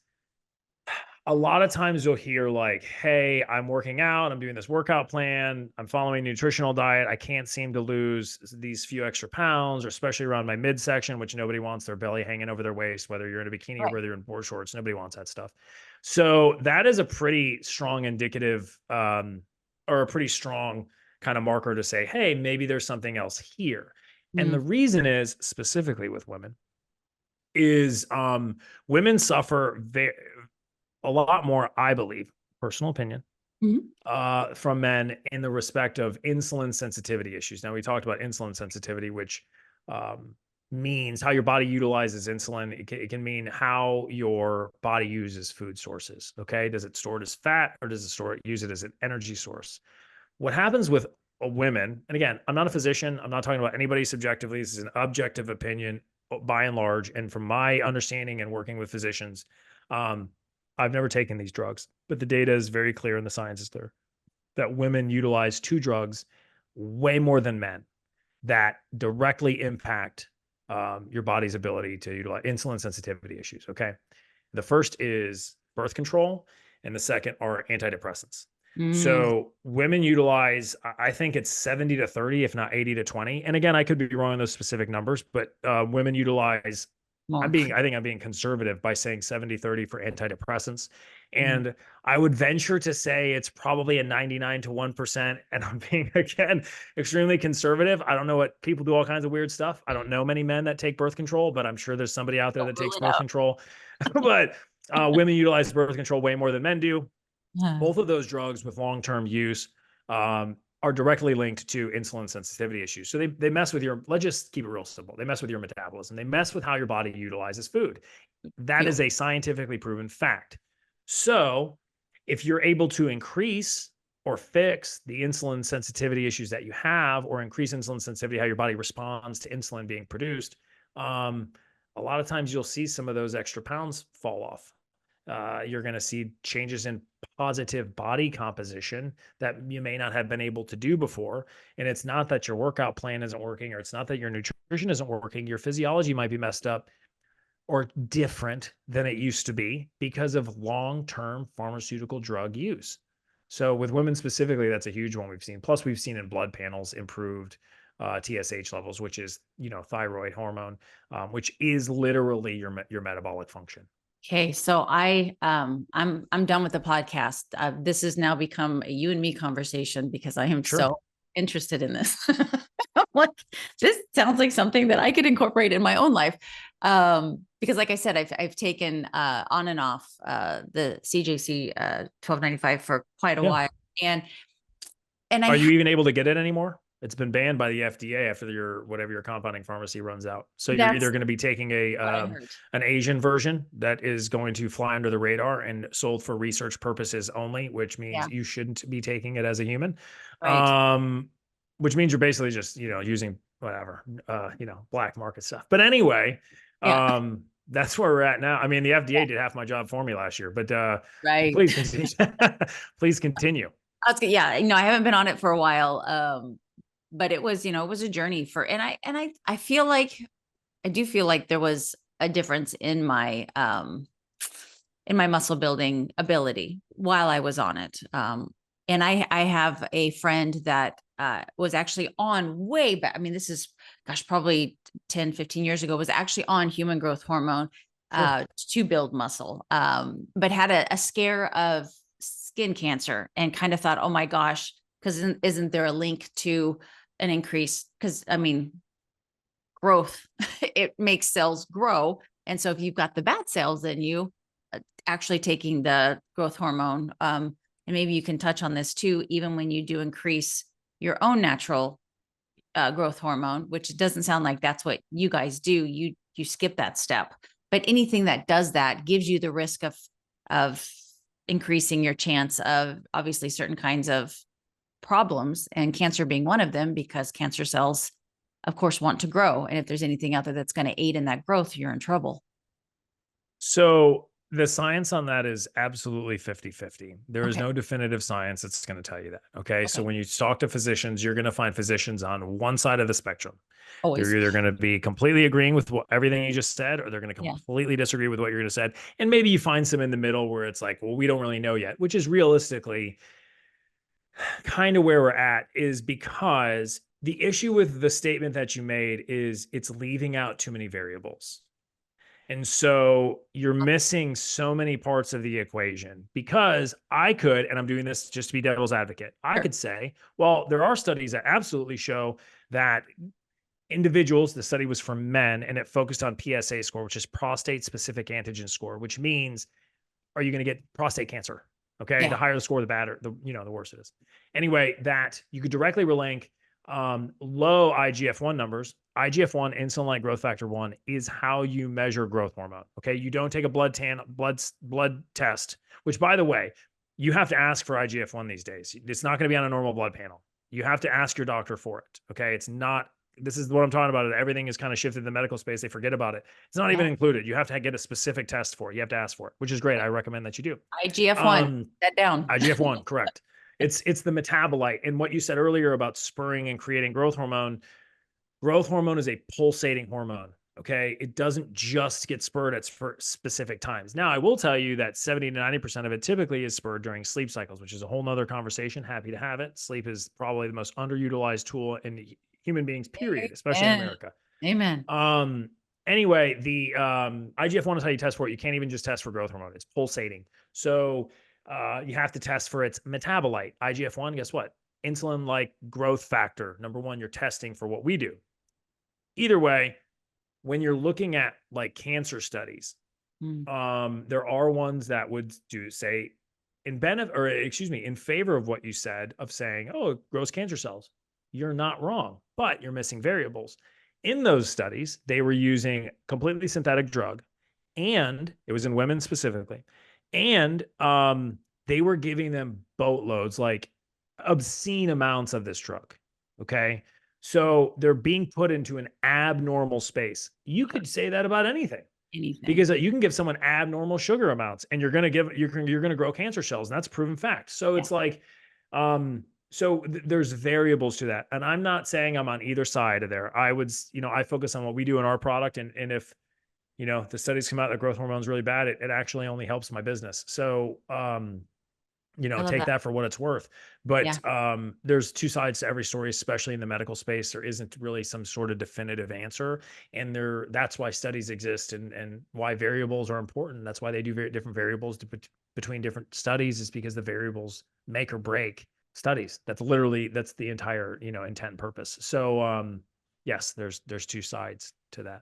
a lot of times you'll hear like, hey, I'm working out, I'm doing this workout plan, I'm following a nutritional diet, I can't seem to lose these few extra pounds, or especially around my midsection, which nobody wants their belly hanging over their waist, whether you're in a bikini or whether you're in board shorts, nobody wants that stuff. So that is a pretty strong indicative, or a pretty strong kind of marker to say, hey, maybe there's something else here. And the reason is, specifically with women, is women suffer a lot more, I believe, personal opinion, from men in the respect of insulin sensitivity issues. Now, we talked about insulin sensitivity, which means how your body utilizes insulin. It can mean how your body uses food sources. Okay. Does it store it as fat, or does it use it as an energy source? What happens with women, and again, I'm not a physician, I'm not talking about anybody subjectively. This is an objective opinion by and large. And from my understanding and working with physicians, I've never taken these drugs, but the data is very clear and the science is clear that women utilize two drugs way more than men that directly impact your body's ability to utilize insulin sensitivity issues. Okay. The first is birth control, and the second are antidepressants. So women utilize, I think it's 70 to 30, if not 80 to 20. And again, I could be wrong on those specific numbers, but women utilize more. I think I'm being conservative by saying 70-30 for antidepressants. And I would venture to say it's probably a 99 to 1%. And I'm being, again, extremely conservative. I don't know what people do, all kinds of weird stuff. I don't know many men that take birth control, but I'm sure there's somebody out there that takes birth control. But women utilize birth control way more than men do. Both of those drugs with long-term use are directly linked to insulin sensitivity issues. So they mess with your, let's just keep it real simple. They mess with your metabolism. They mess with how your body utilizes food. That is a scientifically proven fact. So if you're able to increase or fix the insulin sensitivity issues that you have, or increase insulin sensitivity, how your body responds to insulin being produced, a lot of times you'll see some of those extra pounds fall off. You're going to see changes in positive body composition that you may not have been able to do before. And it's not that your workout plan isn't working, or it's not that your nutrition isn't working. Your physiology might be messed up or different than it used to be because of long-term pharmaceutical drug use. So with women specifically, that's a huge one we've seen. Plus, we've seen in blood panels improved TSH levels, which is, thyroid hormone, which is literally your metabolic function. Okay, so I'm done with the podcast. This has now become a you and me conversation because I am so interested in this. Like, this sounds like something that I could incorporate in my own life. Because like I said, I've taken on and off the CJC 1295 for quite a while. And are you even able to get it anymore? It's been banned by the FDA after whatever your compounding pharmacy runs out. So you're either going to be taking an Asian version that is going to fly under the radar and sold for research purposes only, which means you shouldn't be taking it as a human. Which means you're basically just, using whatever, black market stuff. But anyway, that's where we're at now. I mean, the FDA did half my job for me last year, but please continue. Please continue. That's good. Yeah. I haven't been on it for a while. But it was, it was a journey and I feel like, I do feel like there was a difference in my muscle building ability while I was on it. And I have a friend that was actually on way back. I mean, this is, gosh, probably 10, 15 years ago, was actually on human growth hormone to build muscle, but had a scare of skin cancer and kind of thought, oh my gosh, because isn't there a link to an increase? Because I mean, growth, it makes cells grow. And so if you've got the bad cells, then you actually taking the growth hormone, and maybe you can touch on this too, even when you do increase your own natural growth hormone, which doesn't sound like that's what you guys do. You skip that step, but anything that does that gives you the risk of increasing your chance of obviously certain kinds of problems, and cancer being one of them, because cancer cells, of course, want to grow. And if there's anything out there that's going to aid in that growth, you're in trouble. So the science on that is absolutely 50-50. There is Okay. no definitive science that's going to tell you that. Okay. So when you talk to physicians, you're going to find physicians on one side of the spectrum. Always. They're either going to be completely agreeing with everything you just said, or they're going to completely disagree with what you're going to say. And maybe you find some in the middle where it's like, well, we don't really know yet, which is realistically kind of where we're at, is because the issue with the statement that you made is it's leaving out too many variables. And so you're missing so many parts of the equation, because I could, and I'm doing this just to be devil's advocate, I could say, well, there are studies that absolutely show that individuals, the study was for men, and it focused on PSA score, which is prostate specific antigen score, which means, are you going to get prostate cancer? Okay. Yeah. The higher the score, the better, the worse it is. Anyway, that you could directly relink low IGF-1 numbers. IGF-1, insulin-like growth factor 1, is how you measure growth hormone. Okay. You don't take a blood test, which, by the way, you have to ask for IGF-1 these days. It's not going to be on a normal blood panel. You have to ask your doctor for it. Okay. It's not, this is what I'm talking about. Everything is kind of shifted in the medical space. They forget about it. It's not even included. You have to get a specific test for it. You have to ask for it, which is great. I recommend that you do. IGF-1, that down. IGF-1, correct. It's the metabolite. And what you said earlier about spurring and creating growth hormone is a pulsating hormone. Okay. It doesn't just get spurred at specific times. Now, I will tell you that 70 to 90% of it typically is spurred during sleep cycles, which is a whole nother conversation. Happy to have it. Sleep is probably the most underutilized tool in human beings, period, especially in America. Amen. Anyway, the IGF-1 is how you test for it. You can't even just test for growth hormone. It's pulsating. So you have to test for its metabolite. IGF-1, guess what? Insulin-like growth factor. Number one, you're testing for what we do. Either way, when you're looking at like cancer studies, there are ones that would say in favor of what you said, of saying, oh, it grows cancer cells. You're not wrong, but you're missing variables. In those studies, they were using completely synthetic drug, and it was in women specifically. And they were giving them boatloads, like obscene amounts of this drug. Okay. So they're being put into an abnormal space. You could say that about anything. Because you can give someone abnormal sugar amounts, and you're going to grow cancer cells. And that's a proven fact. So it's like, there's variables to that. And I'm not saying I'm on either side of there. I would, I focus on what we do in our product. And if, the studies come out that growth hormone is really bad, it actually only helps my business. So, take that for what it's worth. But there's two sides to every story, especially in the medical space. There isn't really some sort of definitive answer. And that's why studies exist, and why variables are important. That's why they do different variables between different studies, is because the variables make or break studies. That's the entire, intent and purpose. So, yes, there's two sides to that.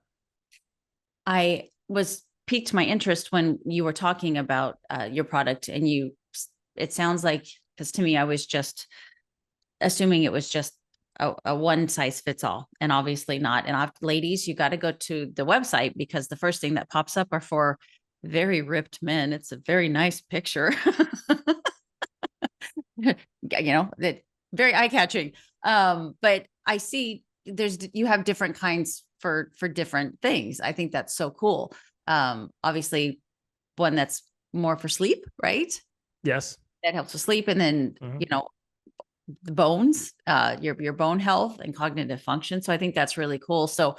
I was piqued my interest when you were talking about your product, and it sounds like, because to me, I was just assuming it was just a one size fits all, and obviously not. And ladies, you got to go to the website, because the first thing that pops up are for very ripped men. It's a very nice picture. That very eye catching. But I see you have different kinds for different things. I think that's so cool. Obviously one that's more for sleep, right? Yes. That helps with sleep. And then, the bones, your bone health and cognitive function. So I think that's really cool. So,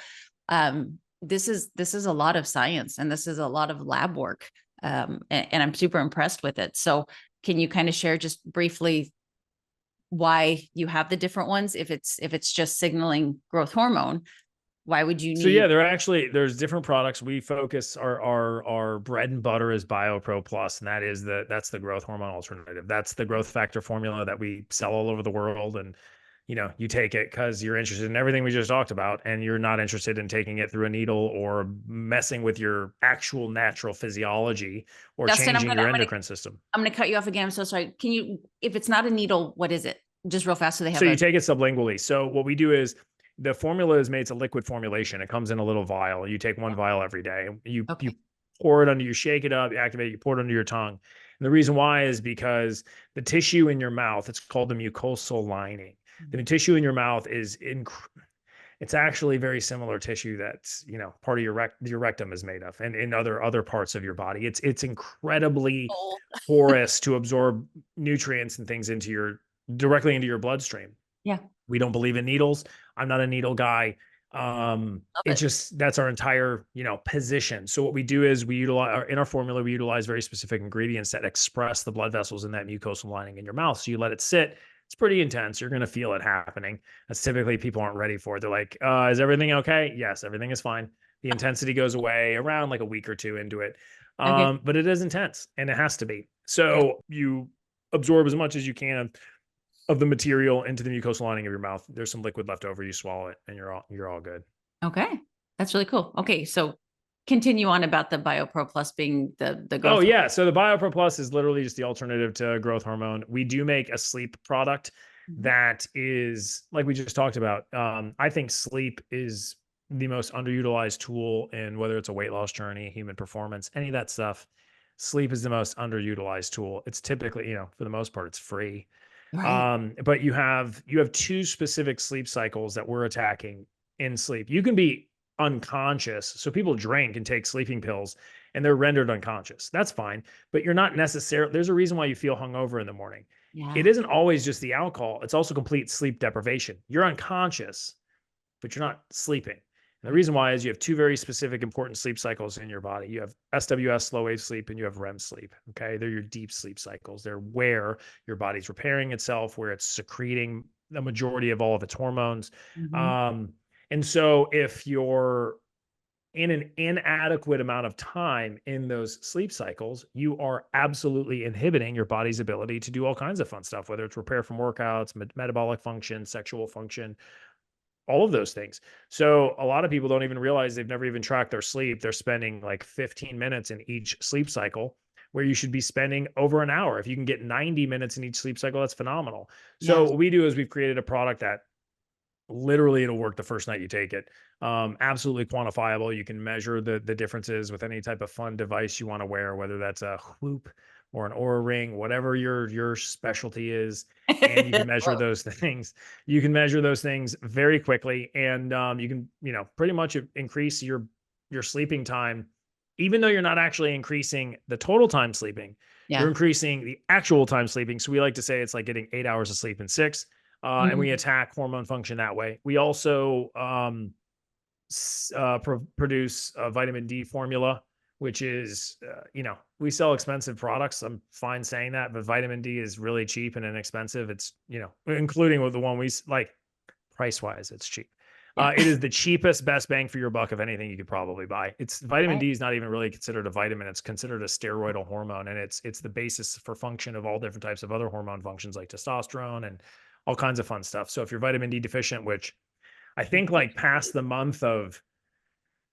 this is a lot of science, and this is a lot of lab work. And I'm super impressed with it. So can you kind of share just briefly why you have the different ones. If it's just signaling growth hormone, why would you So yeah, need? there's different products. We focus our bread and butter is BiPro Plus, and that's the growth hormone alternative. That's the growth factor formula that we sell all over the world. And you take it because you're interested in everything we just talked about, and you're not interested in taking it through a needle or messing with your actual natural physiology or Dustin, changing your endocrine system. I'm gonna cut you off again. I'm so sorry. Can you, if it's not a needle, what is it? Just real fast, so they have. So you take it sublingually. So what we do is the formula is made, it's a liquid formulation. It comes in a little vial. You take one vial every day. You pour it under, you shake it up, you activate it, you pour it under your tongue. And the reason why is because the tissue in your mouth, it's called the mucosal lining. The tissue in your mouth it's actually very similar tissue that's, part of your rectum is made of, and in other parts of your body. It's incredibly porous to absorb nutrients and things directly into your bloodstream. Yeah. We don't believe in needles. I'm not a needle guy. That's our entire, position. So what we do is in our formula, we utilize very specific ingredients that express the blood vessels in that mucosal lining in your mouth. So you let it sit. It's pretty intense. You're going to feel it happening. That's typically people aren't ready for it. They're like, is everything okay? Yes, everything is fine. The intensity goes away around like a week or two into it. But it is intense, and it has to be. So you absorb as much as you can of the material into the mucosal lining of your mouth. There's some liquid left over. You swallow it, and you're all good. Okay, that's really cool. Okay, so continue on about the BiPro Plus being the growth. Oh yeah, so the BiPro Plus is literally just the alternative to growth hormone. We do make a sleep product that is, like we just talked about. I think sleep is the most underutilized tool in whether it's a weight loss journey, human performance, any of that stuff. Sleep is the most underutilized tool. It's typically, for the most part, it's free. Right. But you have two specific sleep cycles that we're attacking in sleep. You can be unconscious. So people drink and take sleeping pills and they're rendered unconscious. That's fine. But you're not necessarily, there's a reason why you feel hungover in the morning. Yeah. It isn't always just the alcohol. It's also complete sleep deprivation. You're unconscious, but you're not sleeping. And the reason why is you have two very specific important sleep cycles in your body. You have SWS, slow wave sleep, and you have REM sleep. Okay. They're your deep sleep cycles. They're where your body's repairing itself, where it's secreting the majority of all of its hormones. And so if you're in an inadequate amount of time in those sleep cycles, you are absolutely inhibiting your body's ability to do all kinds of fun stuff, whether it's repair from workouts, metabolic function, sexual function, all of those things. So a lot of people don't even realize, they've never even tracked their sleep. They're spending like 15 minutes in each sleep cycle, where you should be spending over an hour. If you can get 90 minutes in each sleep cycle, that's phenomenal. So what we do is we've created a product that literally it'll work the first night you take it. Absolutely quantifiable. You can measure the differences with any type of fun device you want to wear, whether that's a Whoop or an Oura ring, whatever your specialty is. And you can measure those things. You can measure those things very quickly. And you can, pretty much increase your sleeping time, even though you're not actually increasing the total time sleeping. You're increasing the actual time sleeping. So we like to say it's like getting 8 hours of sleep in 6. And we attack hormone function that way. We also produce a vitamin D formula, which is, we sell expensive products. I'm fine saying that, but vitamin D is really cheap and inexpensive. It's, including with the one we like, price wise, it's cheap. It is the cheapest, best bang for your buck of anything you could probably buy. Vitamin D is not even really considered a vitamin. It's considered a steroidal hormone, and it's the basis for function of all different types of other hormone functions like testosterone and all kinds of fun stuff. So if you're vitamin D deficient, which I think like past the month of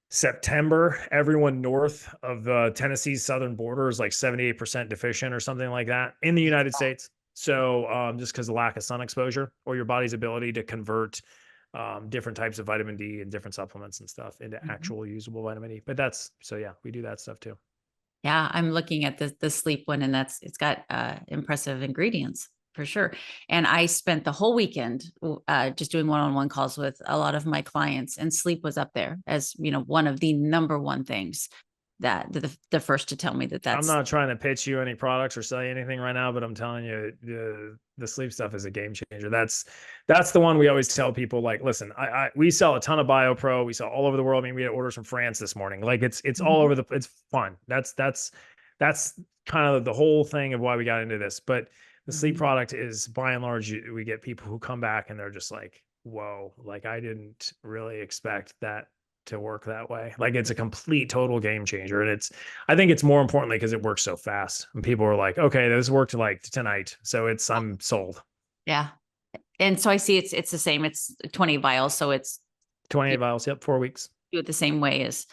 September, everyone north of the Tennessee's southern border is like 78% deficient or something like that in the United States. So just because of lack of sun exposure or your body's ability to convert different types of vitamin D and different supplements and stuff into actual usable vitamin D. But we do that stuff too. Yeah, I'm looking at the sleep one, and it's got impressive ingredients for sure. And I spent the whole weekend just doing one-on-one calls with a lot of my clients, and sleep was up there as, one of the number one things that the first to tell me that's. I'm not trying to pitch you any products or sell you anything right now, but I'm telling you, the sleep stuff is a game changer. That's the one we always tell people, like, listen, we sell a ton of BiPro. We sell all over the world. I mean, we had orders from France this morning. Like it's all over it's fun. That's kind of the whole thing of why we got into this. But The sleep product is, by and large, we get people who come back and they're just like, whoa, like I didn't really expect that to work that way. Like it's a complete total game changer. And I think it's more importantly because it works so fast. And people are like, okay, this worked like tonight. So I'm sold. Yeah. And so I see it's the same. It's 20 vials. So it's 28 vials. Yep. 4 weeks. Do it the same way as.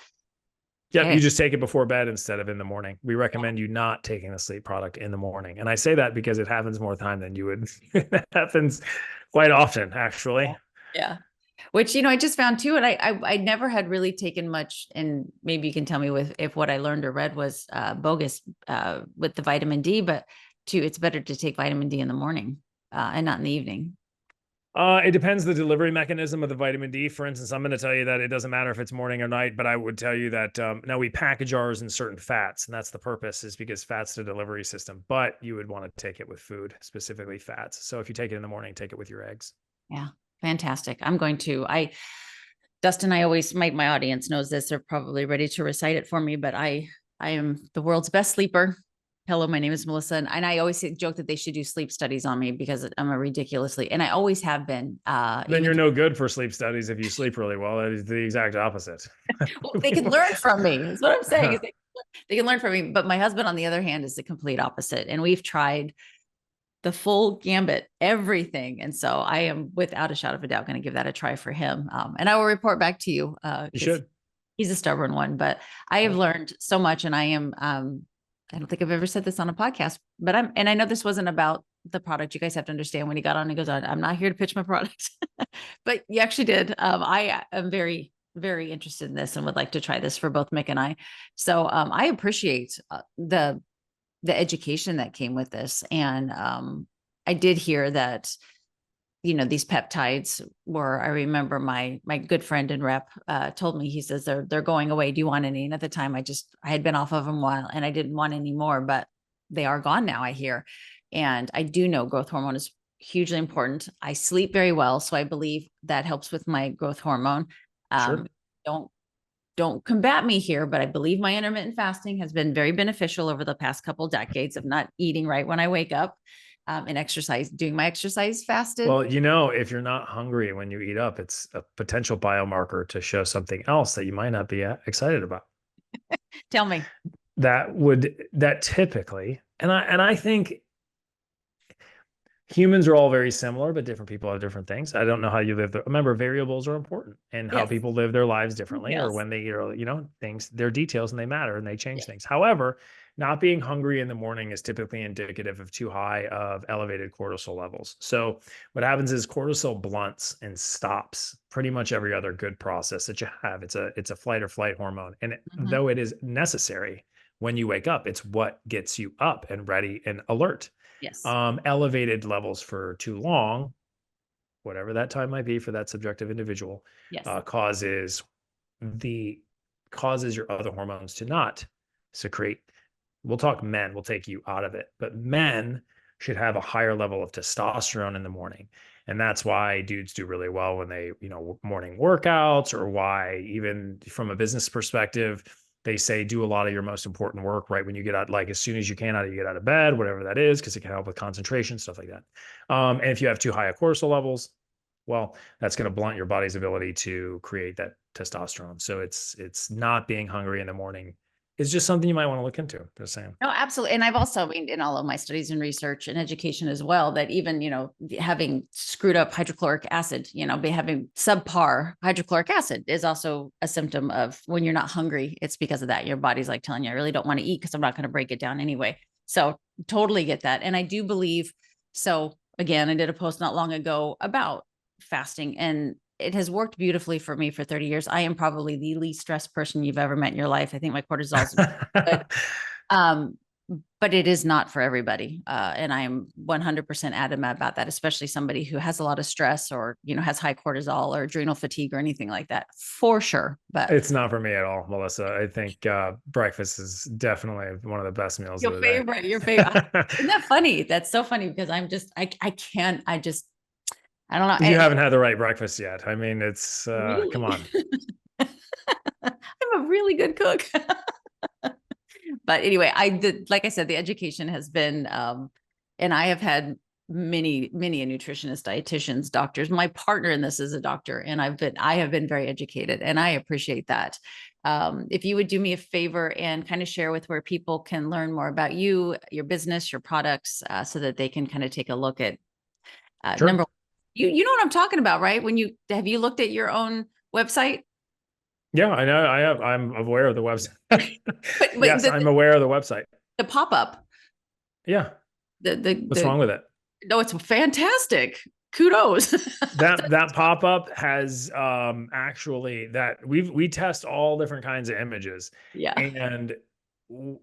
Yep. Okay. You just take it before bed instead of in the morning. We recommend you not taking the sleep product in the morning. And I say that because it happens more time than you would. It happens quite often, actually. Yeah. Which, I just found too, and I never had really taken much, and maybe you can tell me if what I learned or read was bogus with the vitamin D, but it's better to take vitamin D in the morning and not in the evening. It depends the delivery mechanism of the vitamin D. For instance, I'm going to tell you that it doesn't matter if it's morning or night, but I would tell you that now we package ours in certain fats, and that's the purpose, is because fat's the delivery system, but you would want to take it with food, specifically fats. So if you take it in the morning, take it with your eggs. Yeah. Fantastic. I'm going to, Dustin, I always, my audience knows this. They're probably ready to recite it for me, but I am the world's best sleeper. Hello, my name is Melissa. And I always joke that they should do sleep studies on me because I'm and I always have been. Then you're no good for sleep studies if you sleep really well. That is the exact opposite. Well, they can learn from me. That's what I'm saying. Is they can learn from me. But my husband, on the other hand, is the complete opposite. And we've tried the full gambit, everything. And so I am without a shadow of a doubt going to give that a try for him. And I will report back to you. You should. He's a stubborn one, but I have learned so much, and I am, I don't think I've ever said this on a podcast, but and I know this wasn't about the product. You guys have to understand when he got on, he goes, I'm not here to pitch my product, but you actually did. I am very, very interested in this and would like to try this for both Mick and I. So I appreciate the education that came with this. And I did hear that, these peptides were, I remember my good friend and rep told me, he says, they're going away. Do you want any? And at the time I had been off of them a while and I didn't want any more, but they are gone now, I hear. And I do know growth hormone is hugely important. I sleep very well. So I believe that helps with my growth hormone. Sure. Don't combat me here, but I believe my intermittent fasting has been very beneficial over the past couple of decades of not eating right when I wake up. And doing my exercise fasted. Well, if you're not hungry when you eat up, it's a potential biomarker to show something else that you might not be excited about. Tell me. That typically, and I think humans are all very similar, but different people have different things. I don't know how you live there. Remember, variables are important, and how people live their lives differently, or when they eat, things, they're details and they matter and they change things. However, not being hungry in the morning is typically indicative of too high of elevated cortisol levels. So what happens is cortisol blunts and stops pretty much every other good process that you have. It's a flight or flight hormone. And though it is necessary when you wake up, it's what gets you up and ready and alert. Yes. Elevated levels for too long, whatever that time might be for that subjective individual, causes your other hormones to not secrete. We'll talk men, we'll take you out of it, but men should have a higher level of testosterone in the morning. And that's why dudes do really well when they, morning workouts, or why even from a business perspective, they say do a lot of your most important work right when you get out, like as soon as you get out of bed, whatever that is, because it can help with concentration, stuff like that. And if you have too high of cortisol levels, well, that's going to blunt your body's ability to create that testosterone. So it's not being hungry in the morning. It's just something you might want to look into. Just saying. No, absolutely. And I've also, in all of my studies and research and education as well, that even, having screwed up hydrochloric acid, having subpar hydrochloric acid is also a symptom of when you're not hungry. It's because of that. Your body's like telling you, I really don't want to eat because I'm not going to break it down anyway. So totally get that. And I do believe, so again, I did a post not long ago about fasting, and it has worked beautifully for me for 30 years. I am probably the least stressed person you've ever met in your life. I think my cortisol is good. But it is not for everybody. And I am 100% adamant about that, especially somebody who has a lot of stress or, has high cortisol or adrenal fatigue or anything like that, for sure. But it's not for me at all, Melissa. I think breakfast is definitely one of the best meals. Your favorite. Isn't that funny? That's so funny because I don't know. You haven't had the right breakfast yet. I mean, it's, really? Come on. I'm a really good cook. But anyway, like I said, the education has been And I have had many nutritionists, dietitians, doctors. My partner in this is a doctor, and I have been very educated, and I appreciate that. If you would do me a favor and kind of share with where people can learn more about you, your business, your products, so that they can kind of take a look at Sure. number one, you know what I'm talking about, right? Have you looked at your own website? Yeah, I know. I'm aware of the website. But Yes, I'm aware of the website. The pop-up. Yeah. What's wrong with it? No, it's fantastic. Kudos. that pop-up has actually that we test all different kinds of images. Yeah. And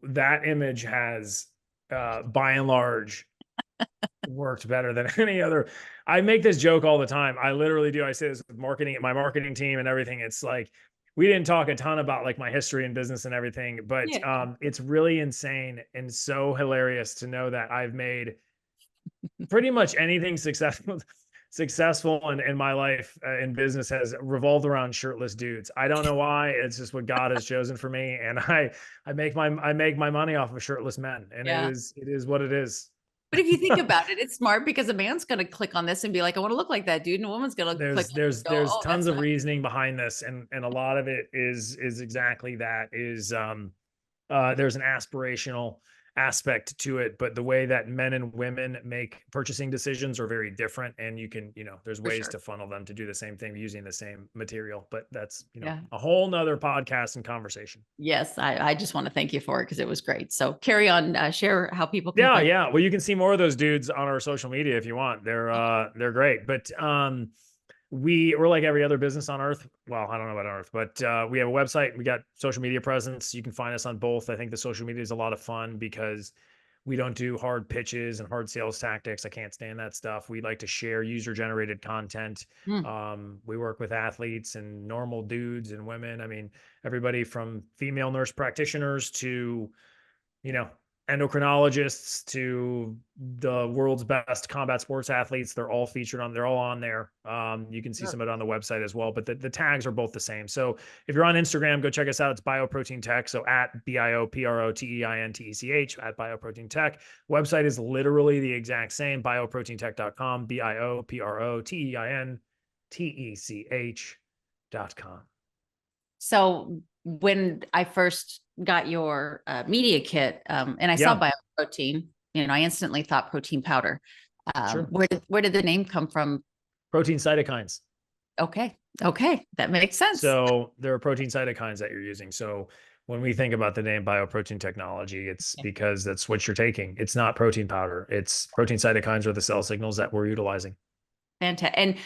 that image has by and large worked better than any other. I make this joke all the time. I literally do. I say this with my marketing team and everything. It's like, we didn't talk a ton about like my history in business and everything, but it's really insane and so hilarious to know that I've made pretty much anything successful in my life in business has revolved around shirtless dudes. I don't know why. It's just what God has chosen for me, and I make my money off of shirtless men, and it is what it is. But if you think about it, it's smart because a man's going to click on this and be like, I want to look like that dude. And a woman's going to click. There's tons of reasoning behind this. And a lot of it is exactly that there's an aspirational aspect to it, but the way that men and women make purchasing decisions are very different. And you can, there's ways to funnel them to do the same thing using the same material, but that's, a whole nother podcast and conversation. Yes. I just want to thank you for it because it was great. So carry on, share how people can. Yeah. Well, you can see more of those dudes on our social media if you want. They're great. But, we're like every other business on earth. Well, I don't know about on earth, but we have a website. We got social media presence. You can find us on both. I think the social media is a lot of fun because we don't do hard pitches and hard sales tactics. I can't stand that stuff. We like to share user-generated content. We work with athletes and normal dudes and women. I mean, everybody from female nurse practitioners to, endocrinologists to the world's best combat sports athletes. They're all on there. You can see some of it on the website as well, but the tags are both the same. So if you're on Instagram, go check us out. It's BioProtein Tech. So at BIOPROTEINTECH at BioProtein Tech. Website is literally the exact same, bioproteintech.com, BIOPROTEINTECH.com. So when I first got your media kit and I saw BioProtein, I instantly thought protein powder. Sure. Where did the name come from? Protein cytokines. Okay. That makes sense. So there are protein cytokines that you're using. So when we think about the name bioprotein technology, it's because that's what you're taking. It's not protein powder. It's protein cytokines are the cell signals that we're utilizing. Fantastic. And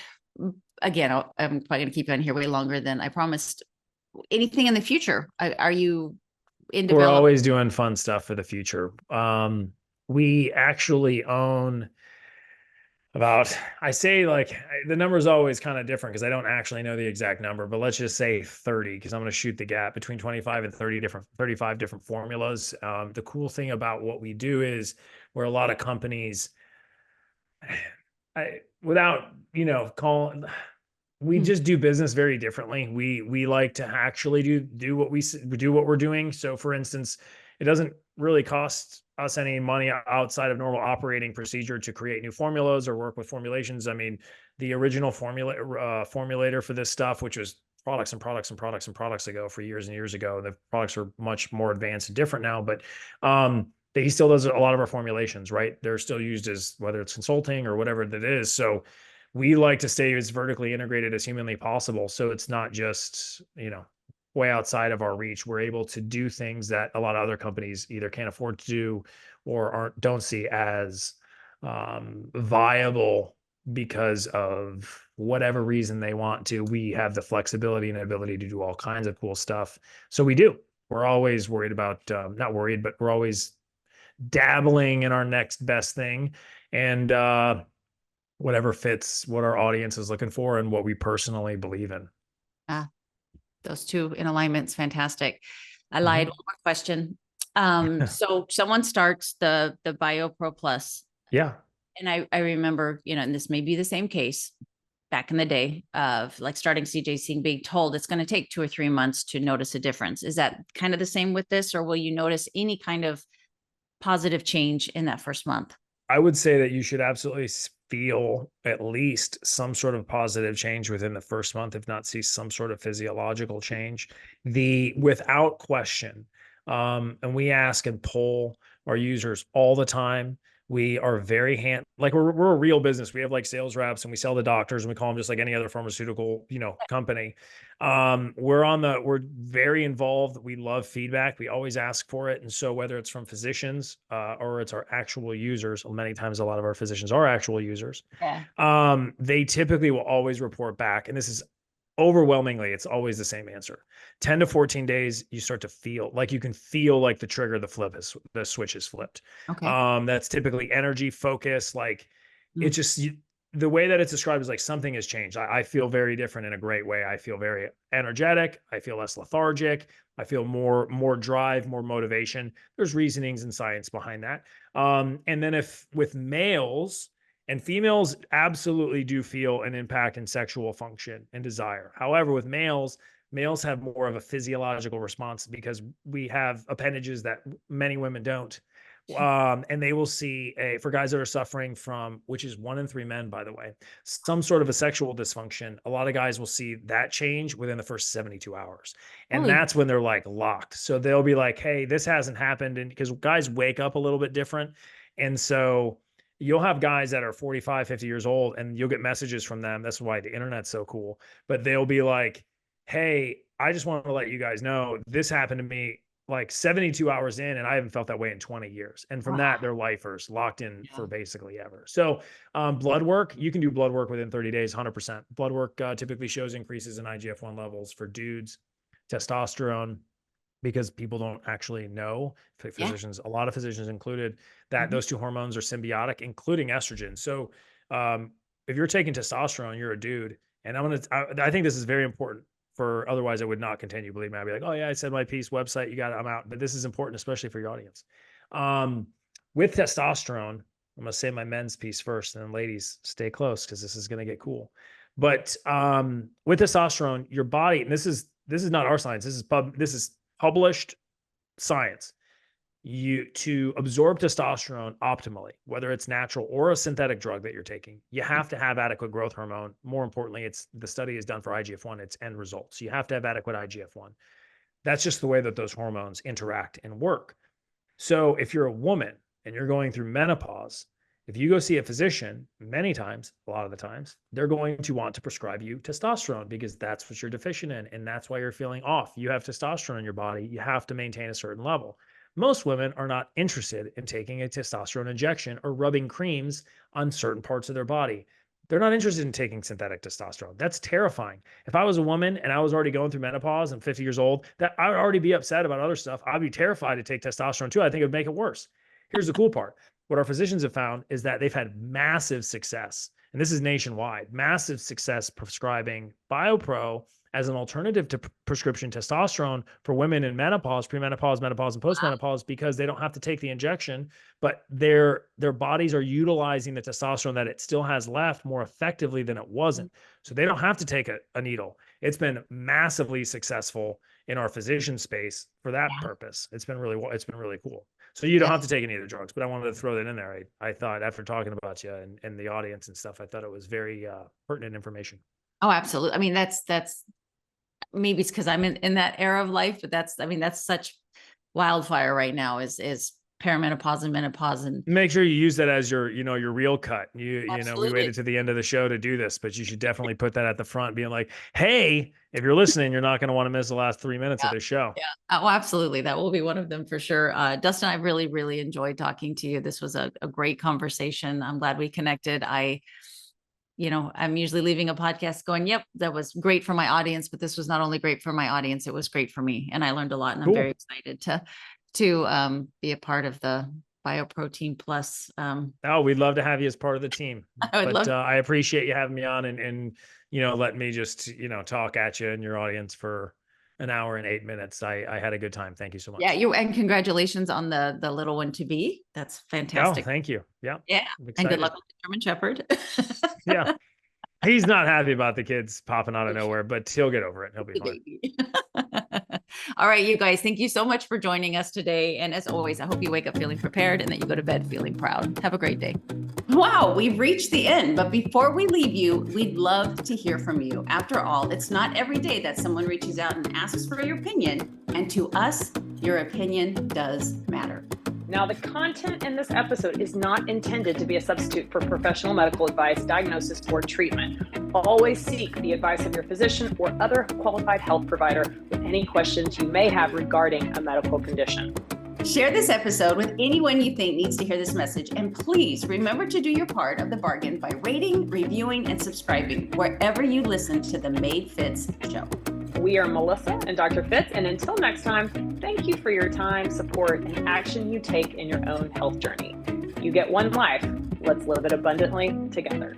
again, I'm probably going to keep you on here way longer than I promised. Anything in the future? Are you in development? We're always doing fun stuff for the future. We actually own I say like the number is always kind of different because I don't actually know the exact number, but let's just say 30, because I'm going to shoot the gap between 25 and 35 different formulas. The cool thing about what we do is where a lot of companies, we just do business very differently. We like to actually do what we're doing. So for instance, it doesn't really cost us any money outside of normal operating procedure to create new formulas or work with formulations. I mean, the original formulator for this stuff, which was products ago for years and years ago, the products are much more advanced and different now, but he still does a lot of our formulations, right? They're still used as whether it's consulting or whatever that is. So we like to stay as vertically integrated as humanly possible. So it's not just, way outside of our reach. We're able to do things that a lot of other companies either can't afford to do or don't see as viable because of whatever reason they want to. We have the flexibility and ability to do all kinds of cool stuff. So we do. We're always worried about, not worried, but we're always dabbling in our next best thing. And, whatever fits what our audience is looking for and what we personally believe in. Those two in alignment's fantastic. I lied. One more question. So someone starts the BiPro Plus. Yeah. And I remember, and this may be the same case back in the day of like starting CJC being told it's going to take 2 or 3 months to notice a difference. Is that kind of the same with this, or will you notice any kind of positive change in that first month? I would say that you should absolutely feel at least some sort of positive change within the first month, if not see some sort of physiological change. Without question, and we ask and poll our users all the time. We are very like we're a real business. We have like sales reps and we sell to doctors and we call them just like any other pharmaceutical, company. We're very involved. We love feedback. We always ask for it. And so whether it's from physicians, or it's our actual users, many times a lot of our physicians are actual users. Yeah. They typically will always report back. And this is overwhelmingly, it's always the same answer. 10 to 14 days, you start to feel like you can feel like the switch is flipped. Okay. That's typically energy, focus. Like it just, the way that it's described is like something has changed. I feel very different in a great way. I feel very energetic. I feel less lethargic. I feel more drive, more motivation. There's reasonings and science behind that. And then if with males, and females absolutely do feel an impact in sexual function and desire. However, with males have more of a physiological response because we have appendages that many women don't. And they will see for guys that are suffering from, which is 1 in 3 men, by the way, some sort of a sexual dysfunction. A lot of guys will see that change within the first 72 hours. And that's when they're like locked. So they'll be like, hey, this hasn't happened. And because guys wake up a little bit different. And so you'll have guys that are 45, 50 years old and you'll get messages from them. That's why the internet's so cool. But they'll be like, hey, I just want to let you guys know this happened to me like 72 hours in and I haven't felt that way in 20 years. And from that, they're lifers locked in for basically ever. So blood work, you can do blood work within 30 days, 100%. Blood work typically shows increases in IGF-1 levels for dudes, testosterone, because people don't actually know, physicians, a lot of physicians included, that those two hormones are symbiotic, including estrogen. So if you're taking testosterone, you're a dude. And I think this is very important for, otherwise I would not continue. Believe me, I'd be like, oh yeah, I said my piece, website, you got it, I'm out. But this is important, especially for your audience. With testosterone, I'm going to say my men's piece first, and then ladies, stay close because this is going to get cool. But with testosterone, your body, and this is not our science, this is published science, to absorb testosterone optimally, whether it's natural or a synthetic drug that you're taking, you have to have adequate growth hormone. More importantly, the study is done for IGF-1, its end results. You have to have adequate IGF-1. That's just the way that those hormones interact and work. So if you're a woman and you're going through menopause, if you go see a physician, many times, a lot of the times, they're going to want to prescribe you testosterone because that's what you're deficient in. And that's why you're feeling off. You have testosterone in your body. You have to maintain a certain level. Most women are not interested in taking a testosterone injection or rubbing creams on certain parts of their body. They're not interested in taking synthetic testosterone. That's terrifying. If I was a woman and I was already going through menopause and 50 years old, that I would already be upset about other stuff. I'd be terrified to take testosterone too. I think it would make it worse. Here's the cool part. What our physicians have found is that they've had massive success, and this is nationwide, massive success prescribing BiPro as an alternative to prescription testosterone for women in menopause, premenopause, menopause, and postmenopause, because they don't have to take the injection, but their bodies are utilizing the testosterone that it still has left more effectively than it wasn't. So they don't have to take a needle. It's been massively successful in our physician space for that purpose. It's been really cool. So you don't have to take any of the drugs, but I wanted to throw that in there. I thought after talking about you and the audience and stuff, I thought it was very pertinent information. Oh, absolutely. I mean, that's maybe it's because I'm in that era of life, but that's such wildfire right now is perimenopause and menopause. And make sure you use that as your real cut. We waited to the end of the show to do this, but you should definitely put that at the front, being like, hey, if you're listening, you're not going to want to miss the last 3 minutes of the show. Yeah. Oh, absolutely. That will be one of them for sure. Dustin, I really, really enjoyed talking to you. This was a great conversation. I'm glad we connected. I'm usually leaving a podcast going, yep, that was great for my audience, but this was not only great for my audience, it was great for me. And I learned a lot, and I'm very excited to be a part of the BiPro Plus. We'd love to have you as part of the team. I appreciate you having me on and letting me just, talk at you and your audience for an hour and 8 minutes. I had a good time. Thank you so much. Yeah. And congratulations on the little one to be. That's fantastic. Oh, thank you. Yeah. Yeah. And good luck with the German Shepherd. Yeah. He's not happy about the kids popping out of nowhere, but he'll get over it. He'll be fine. All right, you guys, thank you so much for joining us today. And as always, I hope you wake up feeling prepared and that you go to bed feeling proud. Have a great day. Wow, we've reached the end. But before we leave you, we'd love to hear from you. After all, it's not every day that someone reaches out and asks for your opinion. And to us, your opinion does matter. Now, the content in this episode is not intended to be a substitute for professional medical advice, diagnosis, or treatment. Always seek the advice of your physician or other qualified health provider with any questions you may have regarding a medical condition. Share this episode with anyone you think needs to hear this message. And please remember to do your part of the bargain by rating, reviewing, and subscribing wherever you listen to the Made Fitz show. We are Melissa and Dr. Fitz, and until next time, thank you for your time, support, and action you take in your own health journey. You get one life. Let's live it abundantly together.